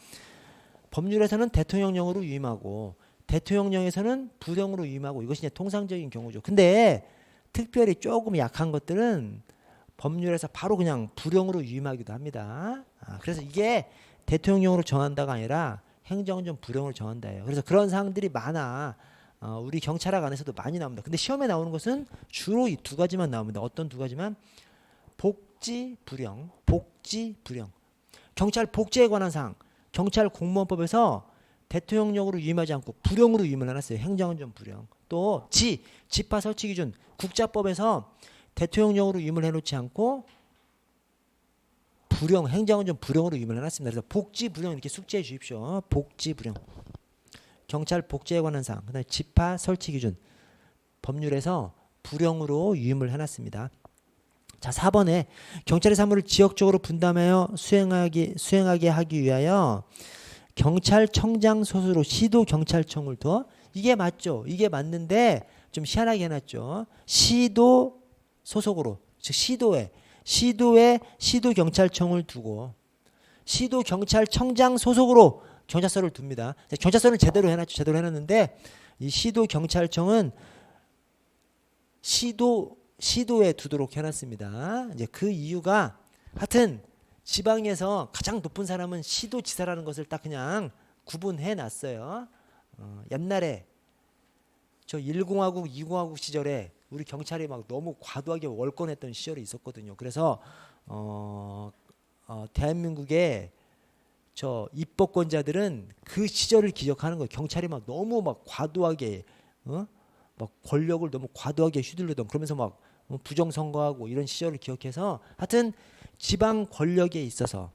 법률에서는 대통령령으로 유임하고 대통령령에서는 불용으로 위임하고 이것이 이제 통상적인 경우죠. 근데 특별히 조금 약한 것들은 법률에서 바로 그냥 불용으로 위임하기도 합니다. 그래서 이게 대통령령으로 정한다가 아니라 행정안전 불용으로 정한다예요. 그래서 그런 사항들이 많아. 우리 경찰학 안에서도 많이 나옵니다. 근데 시험에 나오는 것은 주로 이 두 가지만 나옵니다. 어떤 두 가지만? 복지 불용, 복지 불용. 경찰 복지에 관한 사항, 경찰 공무원법에서 대통령령으로 위임하지 않고 불용으로 위임을 해놨어요. 행정안전 불용. 또 지파 설치 기준, 국자법에서 대통령령으로 위임을 해놓지 않고 불용, 행정안전 불용으로 위임을 해놨습니다. 그래서 복지 불용 이렇게 숙지해 주십시오. 복지 불용. 경찰 복지에 관한 사항, 그다음에 지파 설치 기준, 법률에서 불용으로 위임을 해놨습니다. 자, 4번에 경찰의 사무를 지역적으로 분담하여 수행하게 하기 위하여 경찰청장 소수로 시도경찰청을 둬. 이게 맞죠? 이게 맞는데 좀 희한하게 해놨죠. 시도 소속으로, 즉 시도에 시도경찰청을 두고 시도경찰청장 소속으로 경찰서를 둡니다. 경찰서는 제대로 해놨죠. 제대로 해놨는데 이 시도경찰청은 시도에 두도록 해놨습니다. 이제 그 이유가 하여튼 지방에서 가장 높은 사람은 시도지사라는 것을 딱 그냥 구분해 놨어요. 옛날에 저 1공화국, 2공화국 시절에 우리 경찰이 막 너무 과도하게 월권했던 시절이 있었거든요. 그래서 대한민국의 저 입법권자들은 그 시절을 기억하는 거예요. 경찰이 막 너무 막 과도하게 막 권력을 너무 과도하게 휘둘르던 그러면서 막 부정선거하고 이런 시절을 기억해서 하여튼 지방 권력에 있어서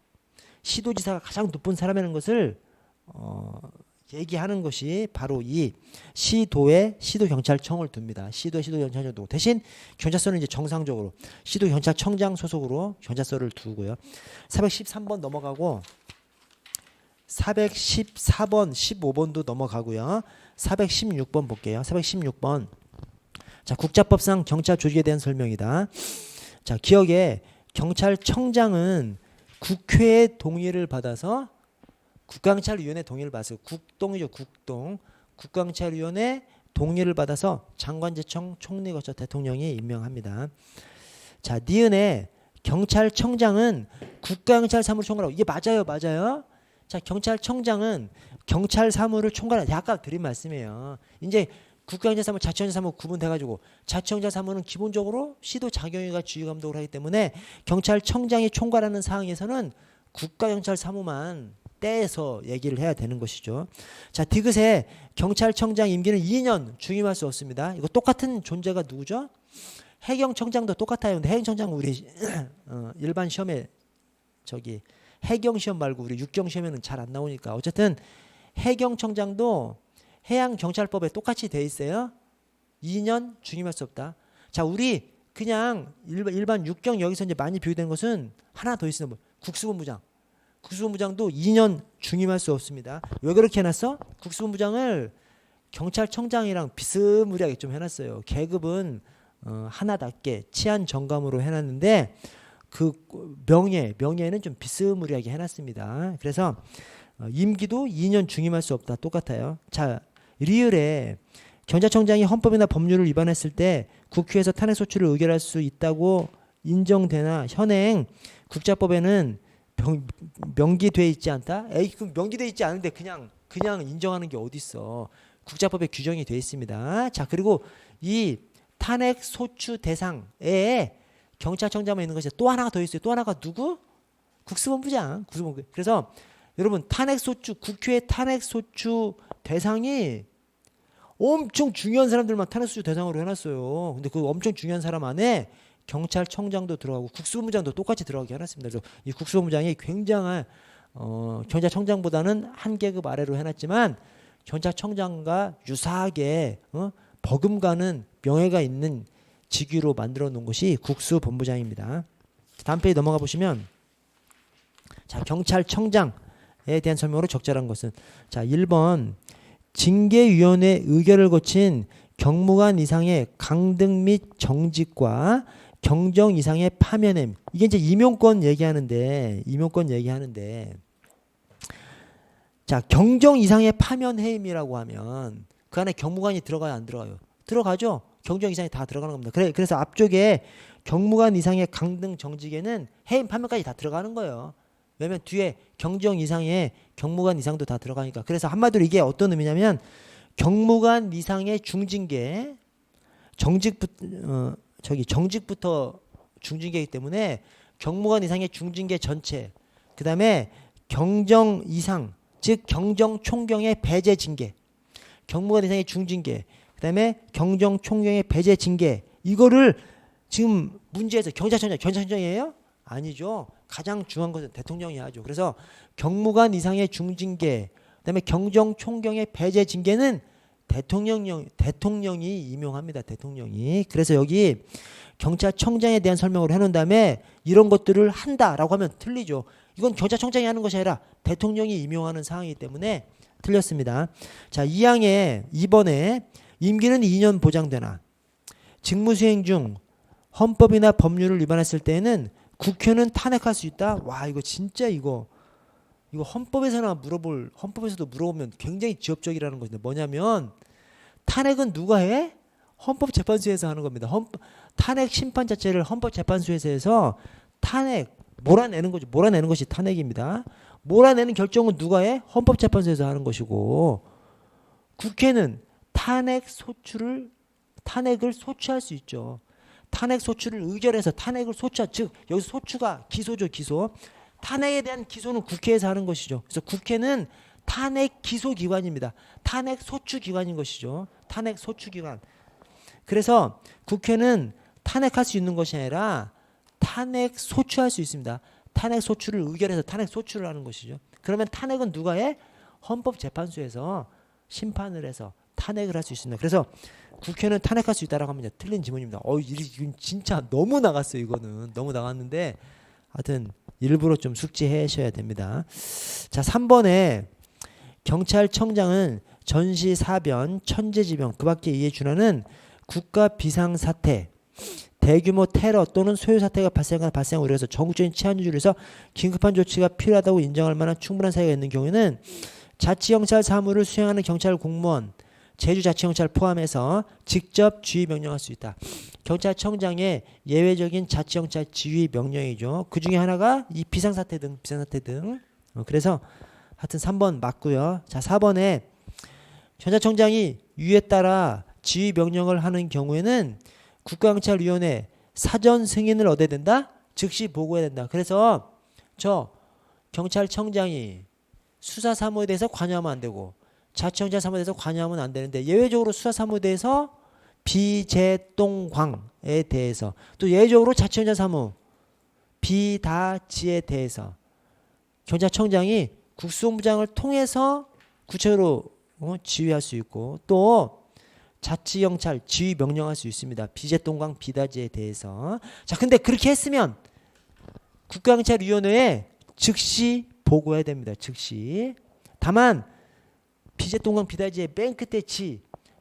시도지사가 가장 높은 사람이라는 것을 얘기하는 것이 바로 이 시도에 시도경찰청을 둡니다. 시도에 시도경찰청을 두고 대신 경찰서는 이제 정상적으로 시도경찰청장 소속으로 경찰서를 두고요. 413번 넘어가고 414번, 15번도 넘어가고요. 416번 볼게요. 416번. 자, 국자법상 경찰 조직에 대한 설명이다. 자, 기억에 경찰청장은 국회의 동의를 받아서 국가경찰위원회 동의를 받아서 국동이죠. 국가경찰위원회 동의를 받아서 장관제청 총리 거쳐 대통령이 임명합니다. 자, 니은에 경찰청장은 국가경찰 사무를 총괄하고 이게 맞아요. 자, 경찰청장은 경찰 사무를 총괄한다. 아까 드린 말씀이에요. 이제 국가경찰 사무, 자치경찰 사무 구분돼가지고 자치경찰 사무는 기본적으로 시도 자경위가 주의 감독을 하기 때문에 경찰청장이 총괄하는 사항에서는 국가경찰 사무만 떼서 얘기를 해야 되는 것이죠. 자, 디귿에 경찰청장 임기는 2년 중임할 수 없습니다. 이거 똑같은 존재가 누구죠? 해경청장도 똑같아요. 근데 해경청장 우리 일반 시험에 저기 해경 시험 말고 우리 육경 시험에는 잘 안 나오니까 어쨌든 해경청장도 해양경찰법에 똑같이 돼 있어요. 2년 중임할 수 없다. 자, 우리 그냥 일반 육경 여기서 이제 많이 비교되는 것은 하나 더 있어요. 국수본부장. 국수본부장도 2년 중임할 수 없습니다. 왜 그렇게 해놨어? 국수본부장을 경찰청장이랑 비스무리하게 좀 해놨어요. 계급은 하나답게 치안 정감으로 해놨는데 그 명예는 좀 비스무리하게 해놨습니다. 그래서 임기도 2년 중임할 수 없다. 똑같아요. 자, 리을에 경찰청장이 헌법이나 법률을 위반했을 때 국회에서 탄핵소추를 의결할 수 있다고 인정되나 현행 국자법에는 명기돼 있지 않다? 그 명기돼 있지 않은데 그냥 인정하는 게 어디 있어? 국자법에 규정이 돼 있습니다. 자, 그리고 이 탄핵소추 대상에 경찰청장만 있는 것이 또 하나가 더 있어요. 또 하나가 누구? 국수본부장. 그래서 여러분 국회 탄핵소추 대상이 엄청 중요한 사람들만 탄핵소추 대상으로 해놨어요. 근데 그 엄청 중요한 사람 안에 경찰청장도 들어가고 국수본부장도 똑같이 들어가게 해놨습니다. 그래서 이 국수본부장이 굉장한 경찰청장보다는 한 계급 아래로 해놨지만 경찰청장과 유사하게 버금가는 명예가 있는 직위로 만들어 놓은 것이 국수본부장입니다. 다음 페이지 넘어가 보시면 자, 경찰청장에 대한 설명으로 적절한 것은 자, 1번 징계위원회 의결을 거친 경무관 이상의 강등 및 정직과 경정 이상의 파면임. 이게 이제 임용권 얘기하는데 자, 경정 이상의 파면 해임이라고 하면 그 안에 경무관이 들어가요, 안 들어가요? 들어가죠. 경정 이상이 다 들어가는 겁니다. 그래서 앞쪽에 경무관 이상의 강등 정직에는 해임 파면까지 다 들어가는 거예요. 왜냐면 뒤에 경정 이상의 경무관 이상도 다 들어가니까. 그래서 한마디로 이게 어떤 의미냐면 경무관 이상의 중징계, 정직부터 중징계이기 때문에 경무관 이상의 중징계 전체, 그 다음에 경정 이상, 즉 경정 총경의 배제 징계, 경무관 이상의 중징계, 그 다음에 경정 총경의 배제 징계, 이거를 지금 문제에서 경찰청장이에요? 아니죠. 가장 중요한 것은 대통령이 하죠. 그래서 경무관 이상의 중징계, 그다음에 경정 총경의 배제 징계는 대통령이 임용합니다. 대통령이. 그래서 여기 경찰청장에 대한 설명을 해놓은 다음에 이런 것들을 한다라고 하면 틀리죠. 이건 경찰청장이 하는 것이 아니라 대통령이 임용하는 사항이기 때문에 틀렸습니다. 자, 2항에 2번에 임기는 2년 보장되나 직무수행 중 헌법이나 법률을 위반했을 때에는 국회는 탄핵할 수 있다. 와, 이거 진짜 이거 헌법에서도 물어보면 굉장히 지엽적이라는 것인데 뭐냐면 탄핵은 누가 해? 헌법재판소에서 하는 겁니다. 탄핵 심판 자체를 헌법재판소에서 해서 몰아내는 것이 탄핵입니다. 몰아내는 결정은 누가 해? 헌법재판소에서 하는 것이고 국회는 탄핵을 소추할 수 있죠. 탄핵 소추를 의결해서 탄핵을 소추한, 즉 여기서 소추가 기소죠. 기소. 탄핵에 대한 기소는 국회에서 하는 것이죠. 그래서 국회는 탄핵 기소기관입니다. 탄핵 소추기관인 것이죠. 탄핵 소추기관. 그래서 국회는 탄핵할 수 있는 것이 아니라 탄핵 소추할 수 있습니다. 탄핵 소추를 의결해서 탄핵 소추를 하는 것이죠. 그러면 탄핵은 누가 해? 헌법재판소에서 심판을 해서 탄핵을 할 수 있습니다. 그래서 국회는 탄핵할 수 있다라고 하면 틀린 지문입니다. 이건 진짜 너무 나갔어요. 이거는 너무 나갔는데 하여튼 일부러 좀 숙지하셔야 됩니다. 자, 3번에 경찰청장은 전시, 사변, 천재지변 그 밖에 이에 준하는 국가 비상사태, 대규모 테러 또는 소요사태가 발생한 우려에서 전국적인 치안 유지를 위해서 긴급한 조치가 필요하다고 인정할 만한 충분한 사유가 있는 경우에는 자치경찰 사무를 수행하는 경찰 공무원, 제주자치경찰 포함해서 직접 지휘 명령할 수 있다. 경찰청장의 예외적인 자치경찰 지휘 명령이죠. 그 중에 하나가 이 비상사태 등. 그래서 하여튼 3번 맞고요. 자, 4번에 경찰청장이 유에 따라 지휘 명령을 하는 경우에는 국가경찰위원회 사전 승인을 얻어야 된다. 즉시 보고해야 된다. 그래서 저 경찰청장이 수사사무에 대해서 관여하면 안 되고 자치경찰 사무에 대해서 관여하면 안 되는데 예외적으로 수사사무에 대해서 비제동광에 대해서 또 예외적으로 자치경찰 사무 비다지에 대해서 경찰청장이 국수본부장을 통해서 구체적으로 지휘할 수 있고 또 자치경찰 지휘 명령할 수 있습니다. 비제동광 비다지에 대해서. 자, 근데 그렇게 했으면 국가경찰위원회에 즉시 보고해야 됩니다. 즉시. 다만 비제동광 비다지의 맨 끝에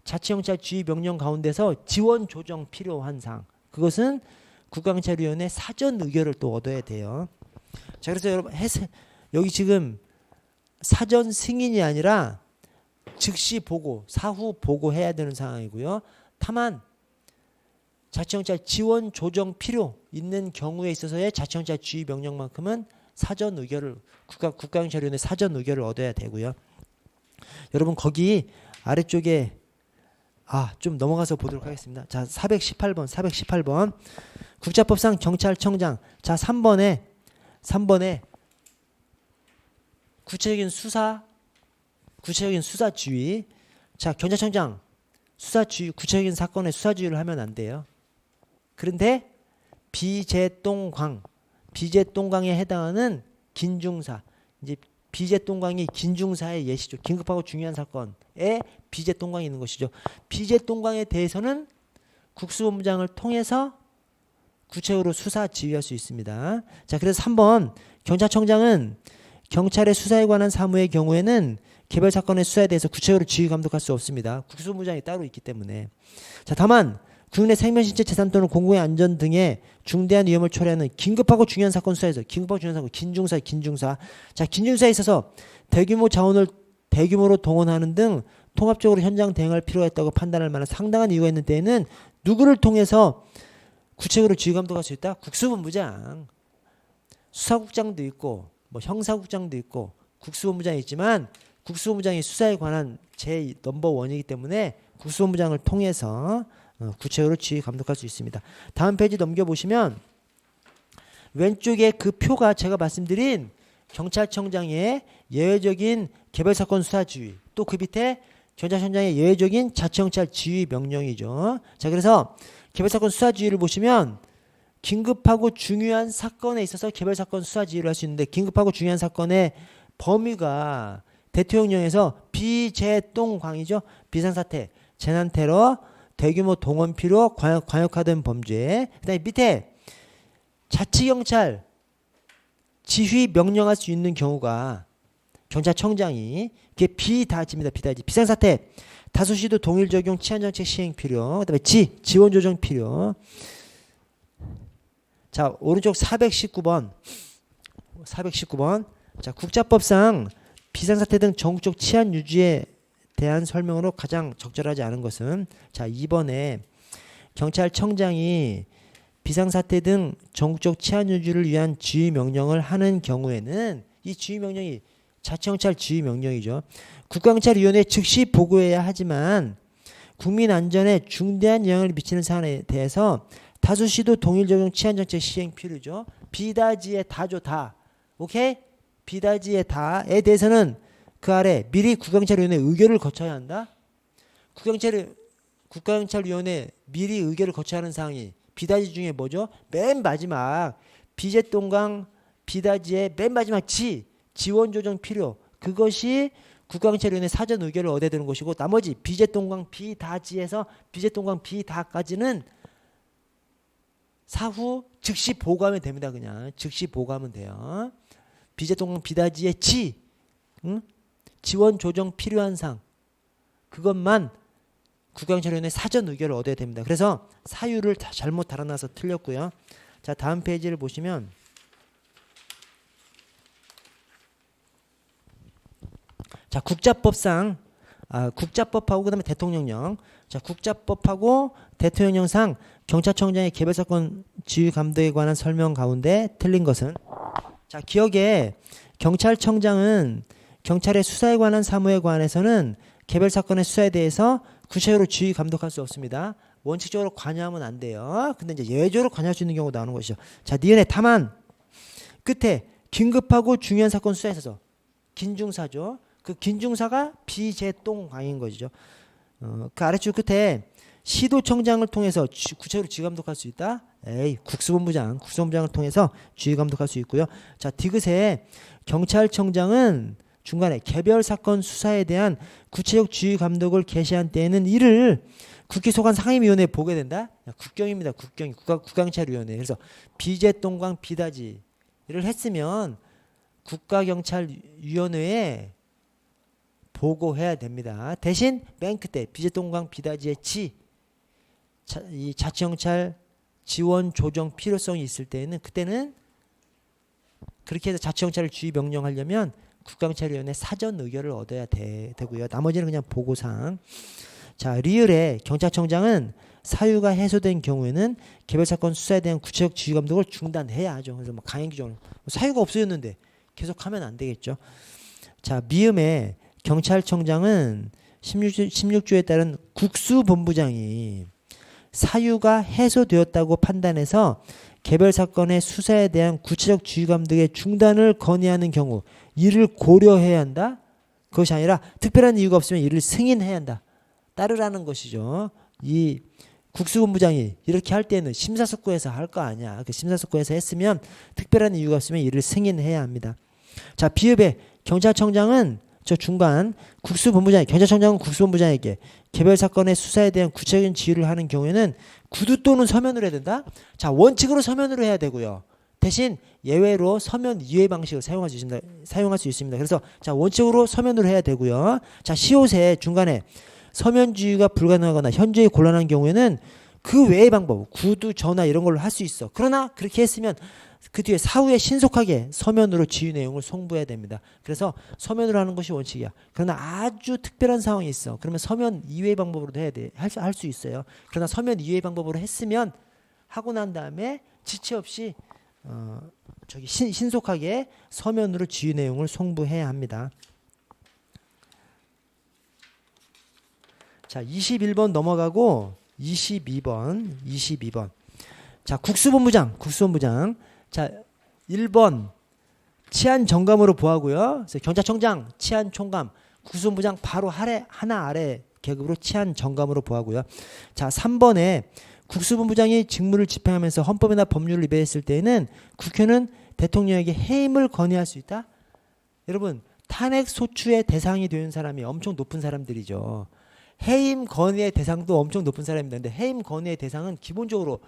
자치경찰 지휘 명령 가운데서 지원 조정 필요한 사항, 그것은 국가경찰위원회 사전 의결을 또 얻어야 돼요. 자, 그래서 여러분 여기 지금 사전 승인이 아니라 즉시 보고, 사후 보고해야 되는 상황이고요. 다만 자치경찰 지원 조정 필요 있는 경우에 있어서의 자치경찰 지휘 명령만큼은 사전 의결을 국가경찰위원회 사전 의결을 얻어야 되고요. 여러분 거기 아래쪽에 좀 넘어가서 보도록 하겠습니다. 자, 418번 국자법상 경찰청장. 자, 3번에 구체적인 수사 지휘. 자, 경찰청장 수사 지휘, 구체적인 사건의 수사 지휘를 하면 안 돼요. 그런데 비제동광에 해당하는 긴중사, 이제 비제동광이 긴중사의 예시죠. 긴급하고 중요한 사건에 비제동광이 있는 것이죠. 비제동광에 대해서는 국수본부장을 통해서 구체적으로 수사 지휘할 수 있습니다. 자, 그래서 3번 경찰청장은 경찰의 수사에 관한 사무의 경우에는 개별 사건의 수사에 대해서 구체적으로 지휘 감독할 수 없습니다. 국수본부장이 따로 있기 때문에. 자, 다만 국내 생명, 신체, 재산 또는 공공의 안전 등의 중대한 위험을 초래하는 긴급하고 중요한 사건 수사에서 긴급하고 중요한 사건 긴중사. 자, 긴중사에 있어서 대규모 자원을 대규모로 동원하는 등 통합적으로 현장 대응할 필요가 있다고 판단할 만한 상당한 이유가 있는 때에는 누구를 통해서 구체적으로 지휘 감독할 수 있다? 국수본부장. 수사국장도 있고 뭐 형사국장도 있고 국수본부장이 있지만 국수본부장이 수사에 관한 제 넘버원이기 때문에 국수본부장을 통해서 구체적으로 지휘 감독할 수 있습니다. 다음 페이지 넘겨보시면 왼쪽에 그 표가 제가 말씀드린 경찰청장의 예외적인 개별사건 수사 지휘, 또 그 밑에 경찰청장의 예외적인 자치경찰 지휘 명령이죠. 자, 그래서 개별사건 수사 지휘를 보시면 긴급하고 중요한 사건에 있어서 개별사건 수사 지휘를 할 수 있는데 긴급하고 중요한 사건의 범위가 대통령령에서 비재동광이죠. 비상사태, 재난테러, 대규모 동원 필요, 관역화된 범죄. 그 다음에 밑에 자치경찰 지휘 명령할 수 있는 경우가 경찰청장이 그게 비다지입니다. 비다지. 비상사태, 다수시도 동일 적용 치안정책 시행 필요. 그 다음에 지원조정 필요. 자, 오른쪽 419번. 자, 국자법상 비상사태 등 전국적 치안 유지에 대한 설명으로 가장 적절하지 않은 것은 자, 2번에 경찰청장이 비상사태 등 전국적 치안 유지를 위한 지휘 명령을 하는 경우에는 이 지휘 명령이 자치경찰 지휘 명령이죠. 국가경찰위원회에 즉시 보고해야 하지만 국민 안전에 중대한 영향을 미치는 사안에 대해서 다수시도 동일 적용 치안정책 시행 필요죠. 비다지의 다죠, 다. 오케이? 비다지의 다에 대해서는 그 아래 미리 국가경찰위원회 의결을 거쳐야 한다. 국가경찰위원회 미리 의결을 거쳐야 하는 사항이 비다지 중에 뭐죠? 맨 마지막 비재동강 비다지의 맨 마지막 지원조정 필요. 그것이 국가경찰위원회 사전 의결을 얻어야 되는 것이고 나머지 비재동강 비다지에서 비재동강 비다까지는 사후 즉시 보고하면 됩니다. 그냥 즉시 보고하면 돼요. 비재동강 비다지의 지원 조정 필요한 사항 그것만 국가경찰위원회 사전 의결을 얻어야 됩니다. 그래서 사유를 잘못 달아놔서 틀렸고요. 자, 다음 페이지를 보시면 자, 국자법상 국자법하고 그다음에 대통령령. 자, 국자법하고 대통령령상 경찰청장의 개별사건 지휘 감독에 관한 설명 가운데 틀린 것은 자, 기억에 경찰청장은 경찰의 수사에 관한 사무에 관해서는 개별사건의 수사에 대해서 구체적으로 지휘 감독할 수 없습니다. 원칙적으로 관여하면 안 돼요. 근데 이제 예외적으로 관여할 수 있는 경우가 나오는 것이죠. 자, 니은의 다만 끝에 긴급하고 중요한 사건 수사에 있어서 긴중사죠. 그 긴중사가 비재동광인 것이죠. 그 아래쪽 끝에 시도청장을 통해서 구체적으로 지휘 감독할 수 있다. 국수본부장을 통해서 지휘 감독할 수 있고요. 자, 디귿에 경찰청장은 중간에 개별 사건 수사에 대한 구체적 지휘 감독을 개시한 때에는 이를 국회 소관 상임위원회에 보게 된다. 국경입니다. 국가경찰위원회. 그래서 비재동강 비다지를 했으면 국가경찰위원회에 보고해야 됩니다. 대신 맨 끝에 비재동강 비다지의 이 자치경찰 지원 조정 필요성이 있을 때에는 그때는 그렇게 해서 자치경찰을 지휘 명령하려면 국가경찰위원회 사전 의결을 얻어야 되고요. 나머지는 그냥 보고사항. 자, 리을에 경찰청장은 사유가 해소된 경우에는 개별사건 수사에 대한 구체적 지휘 감독을 중단해야 하죠. 그래서 뭐 강행규정으로 사유가 없어졌는데 계속하면 안 되겠죠. 자, 미음에 경찰청장은 16조에 따른 국수본부장이 사유가 해소되었다고 판단해서 개별사건의 수사에 대한 구체적 지휘 감독의 중단을 건의하는 경우 이를 고려해야 한다. 그것이 아니라 특별한 이유가 없으면 이를 승인해야 한다. 따르라는 것이죠. 이 국수본부장이 이렇게 할 때는 심사숙고해서 할 거 아니야. 그 심사숙고해서 했으면 특별한 이유가 없으면 이를 승인해야 합니다. 자, 비읍에 경찰청장은 저 중간 경찰청장은 국수본부장에게 개별사건의 수사에 대한 구체적인 지휘를 하는 경우에는 구두 또는 서면으로 해야 된다. 자, 원칙으로 서면으로 해야 되고요. 대신 예외로 서면 이외 방식을 사용할 수 있습니다. 그래서 자, 원칙으로 서면으로 해야 되고요. 자, 시옷에 중간에 서면 지휘가 불가능하거나 현저히 곤란한 경우에는 그 외의 방법, 구두, 전화 이런 걸로 할 수 있어. 그러나 그렇게 했으면 그 뒤에 사후에 신속하게 서면으로 지휘 내용을 송부해야 됩니다. 그래서 서면으로 하는 것이 원칙이야. 그러나 아주 특별한 상황이 있어. 그러면 서면 이외의 방법으로도 해야 돼. 할 수 있어요. 그러나 서면 이외의 방법으로 했으면 하고 난 다음에 지체 없이 신속하게 서면으로 지휘 내용을 송부해야 합니다. 자, 21번 넘어가고 22번. 자, 국수본부장. 자, 1번 치안 정감으로 보하고요. 그래서 경찰청장, 치안 총감, 국수본부장 바로 하나 아래 계급으로 치안 정감으로 보하고요. 자, 3번에 국수본부장이 직무를 집행하면서 헌법이나 법률을 위배했을 때에는 국회는 대통령에게 해임을 건의할 수 있다. 여러분, 탄핵 소추의 대상이 되는 사람이 엄청 높은 사람들이죠. 해임 건의의 대상도 엄청 높은 사람입니다. 근데 해임 건의의 대상은 기본적으로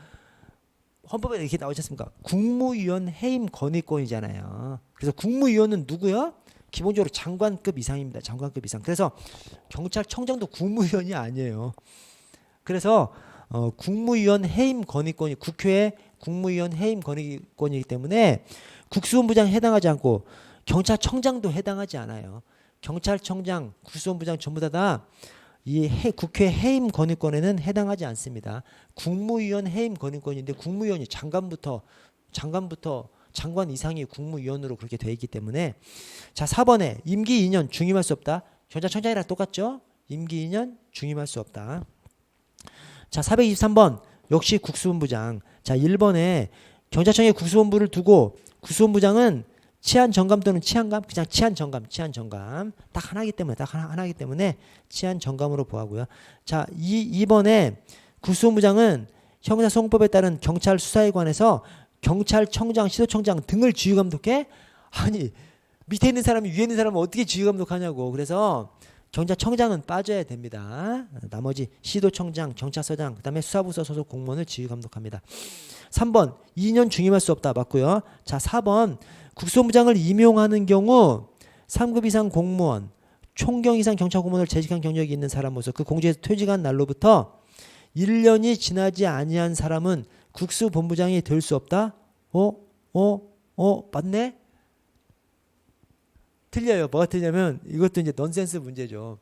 헌법에 이렇게 나오지 않습니까? 국무위원 해임 건의권이잖아요. 그래서 국무위원은 누구요? 기본적으로 장관급 이상입니다. 장관급 이상. 그래서 경찰청장도 국무위원이 아니에요. 그래서 국무위원 해임 건의권이 국회의 국무위원 해임 건의권이기 때문에 국수본부장에 해당하지 않고 경찰청장도 해당하지 않아요. 경찰청장, 국수본부장 전부 다 이 국회 해임 건의권에는 해당하지 않습니다. 국무위원 해임 건의권인데 국무위원이 장관 이상이 국무위원으로 그렇게 되어 있기 때문에 자 4번에 임기 2년 중임할 수 없다. 경찰청장이랑 똑같죠? 임기 2년 중임할 수 없다. 자 423번 역시 국수본부장. 자 1번에 경찰청에 국수본부를 두고 국수본부장은 치안 정감 또는 치안감 그냥 치안 정감 딱 하나이기 때문에 치안 정감으로 보하고요. 자 2번에 국수본부장은 형사소송법에 따른 경찰 수사에 관해서 경찰청장, 시도청장 등을 지휘 감독해? 아니 밑에 있는 사람이 위에 있는 사람은 어떻게 지휘 감독하냐고. 그래서 경찰청장은 빠져야 됩니다. 나머지 시도청장, 경찰서장, 그다음에 수사부서 소속 공무원을 지휘 감독합니다. 3번 2년 중임할 수 없다. 맞고요. 자 4번 국수본부장을 임용하는 경우 3급 이상 공무원, 총경 이상 경찰 공무원을 재직한 경력이 있는 사람으로서 그 공직에서 퇴직한 날로부터 1년이 지나지 아니한 사람은 국수본부장이 될 수 없다. 맞네? 틀려요. 뭐가 틀리냐면 이것도 이제 넌센스 문제죠.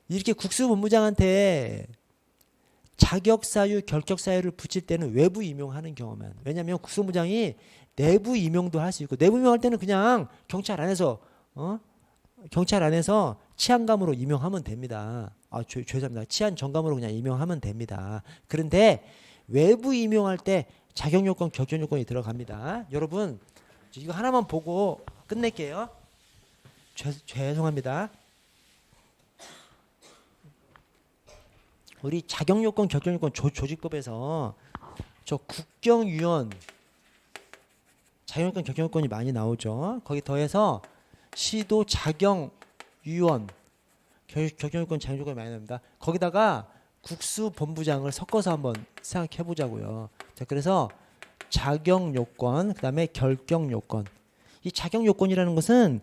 이렇게 국수본부장한테 자격사유, 결격사유를 붙일 때는 외부 임용하는 경우만. 왜냐하면 국수본부장이 내부 임용도 할 수 있고 내부 임용할 때는 그냥 경찰 안에서 치안감으로 임용하면 됩니다. 죄송합니다. 치안 정감으로 그냥 임용하면 됩니다. 그런데 외부 임용할 때 자격요건, 결격요건이 들어갑니다. 여러분 이거 하나만 보고 끝낼게요. 죄송합니다. 우리 자격요건, 결격요건 조직법에서 저 국경위원 자격요건, 결격요건이 많이 나오죠. 거기 더해서 시도 자경위원 결격요건, 자격요건이 많이 나옵니다. 거기다가 국수본부장을 섞어서 한번 생각해 보자고요. 자, 그래서 자격요건, 그 다음에 결격요건. 이 자격요건이라는 것은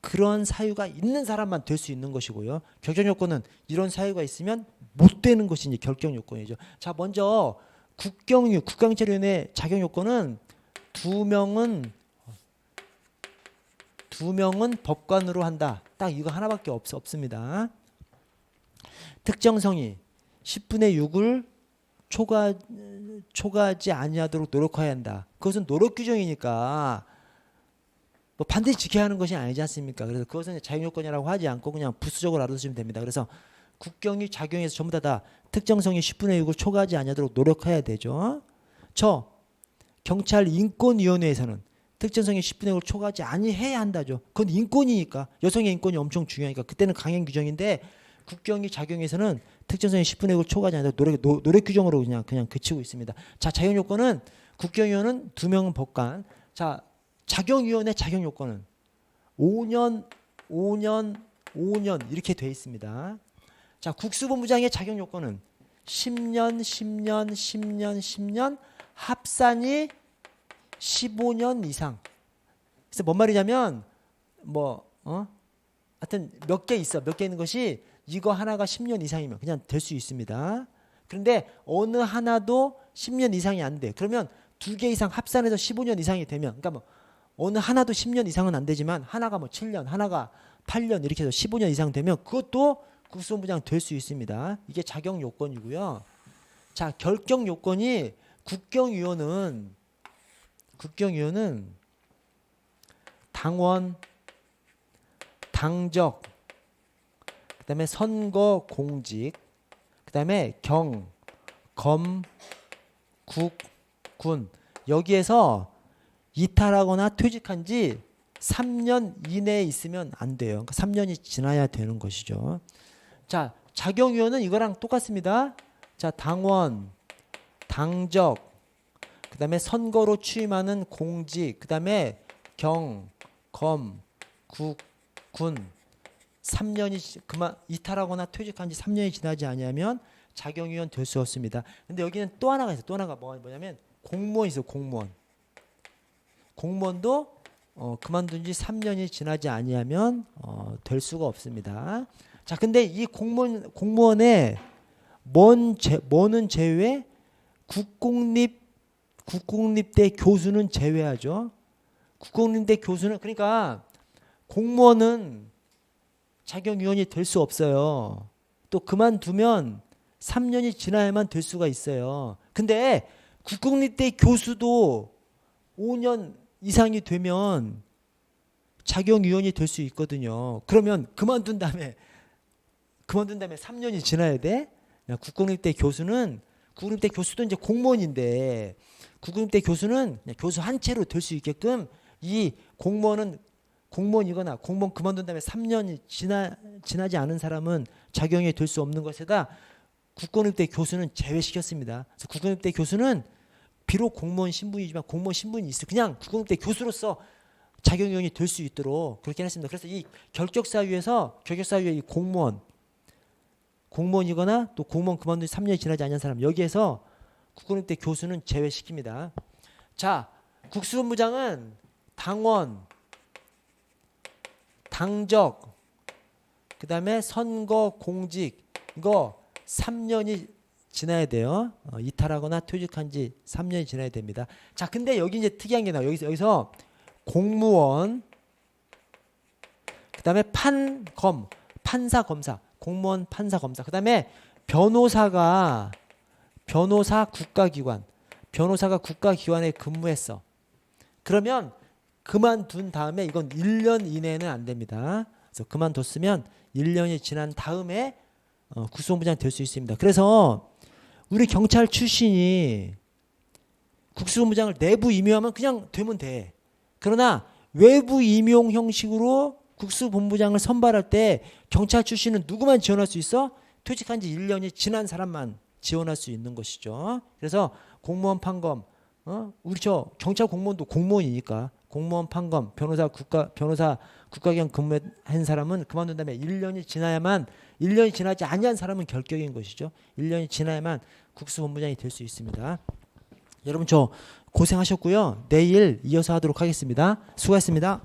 그런 사유가 있는 사람만 될 수 있는 것이고요. 결격요건은 이런 사유가 있으면 못 되는 것이 이제 결격요건이죠. 자, 먼저 국가경찰위원회 자격요건은 두 명은 법관으로 한다. 딱 이거 하나밖에 없습니다. 특정성이 10분의 6을 초과하지 아니하도록 노력해야 한다. 그것은 노력 규정이니까 뭐 반드시 지켜야 하는 것이 아니지 않습니까? 그래서 그것은 자격요건이라고 하지 않고 그냥 부수적으로 알아두시면 됩니다. 그래서 국경위, 자경위에서 전부 다 특정성이 10분의 6을 초과하지 아니하도록 노력해야 되죠. 경찰 인권위원회에서는 특정성이 10분의 6을 초과하지 아니해야 한다죠. 그건 인권이니까 여성의 인권이 엄청 중요하니까 그때는 강행 규정인데 국경위, 자경위에서는 특정성이 10분의 6을 초과하지 않도록 노력 규정으로 그냥 그치고 있습니다. 자, 자격요건은 국경위원은 2명 법관. 자, 자경위원회 자격요건은 5년 이렇게 돼 있습니다. 자, 국수본부장의 자격요건은 10년 합산이 15년 이상. 그래서 뭔 말이냐면 하여튼 몇 개 있는 것이 이거 하나가 10년 이상이면 그냥 될 수 있습니다. 그런데 어느 하나도 10년 이상이 안 돼. 그러면 두 개 이상 합산해서 15년 이상이 되면, 그러니까 뭐 어느 하나도 10년 이상은 안 되지만 하나가 뭐 7년, 하나가 8년 이렇게 해서 15년 이상 되면 그것도 국수본부장 될 수 있습니다. 이게 자격 요건이고요. 자, 결격 요건이 국경위원은 당원, 당적, 그다음에 선거 공직, 그다음에 경, 검, 국, 군 여기에서 이탈하거나 퇴직한 지 3년 이내에 있으면 안 돼요. 그러니까 3년이 지나야 되는 것이죠. 자, 자격위원은 이거랑 똑같습니다. 자, 당원, 당적, 그다음에 선거로 취임하는 공직, 그다음에 경, 검, 국, 군 3년이 그만 이탈하거나 퇴직한 지 3년이 지나지 않으면 자격위원 될 수 없습니다. 근데 여기는 또 하나가 있어요. 또 하나가 뭐냐면 공무원 있어요. 공무원도 그만둔 지 3년이 지나지 아니하면 될 수가 없습니다. 자, 근데 이 공무원의 뭐는 제외? 국공립대 교수는 제외하죠. 국공립대 교수는 그러니까 공무원은 자격위원이 될 수 없어요. 또 그만두면 3년이 지나야만 될 수가 있어요. 근데 국공립대 교수도 5년 이상이 되면 자격위원이 될 수 있거든요. 그러면 그만둔 다음에 3년이 지나야 돼? 국공립대 교수도 이제 공무원인데 국공립대 교수는 교수 한 채로 될 수 있게끔 이 공무원이거나 공무원 그만둔 다음에 3년이 지나지 않은 사람은 자격이 될 수 없는 것에다 국공립대 교수는 제외시켰습니다. 그래서 국공립대 교수는 비록 공무원 신분이지만 공무원 신분이 있어 그냥 국공립대 교수로서 자격위원이 될 수 있도록 그렇게 했습니다. 그래서 이 결격사유에 이 공무원이거나 또 공무원 그만둔 지 3년이 지나지 않은 사람 여기에서 국공립대 교수는 제외시킵니다. 자, 국수본부장은 당원, 당적, 그 다음에 선거 공직 이거 3년이 지나야 돼요. 이탈하거나 퇴직한 지 3년이 지나야 됩니다. 자, 근데 여기 이제 특이한 게 나와요. 여기서 공무원, 그 다음에 판사, 검사, 공무원, 판사, 검사, 그 다음에 변호사가 국가기관에 근무했어. 그러면 그만둔 다음에 이건 1년 이내는 안 됩니다. 그래서 그만뒀으면 1년이 지난 다음에 국수본부장 될 수 있습니다. 그래서 우리 경찰 출신이 국수본부장을 내부 임용하면 그냥 되면 돼. 그러나 외부 임용 형식으로 국수본부장을 선발할 때 경찰 출신은 누구만 지원할 수 있어? 퇴직한 지 1년이 지난 사람만 지원할 수 있는 것이죠. 그래서 공무원 판검, 우리 경찰 공무원도 공무원이니까 공무원 판검, 변호사 국가기관 근무한 사람은 그만둔 다음에 1년이 지나지 아니한 사람은 결격인 것이죠. 1년이 지나야만 국수본부장이 될 수 있습니다. 여러분 고생하셨고요. 내일 이어서 하도록 하겠습니다. 수고하셨습니다.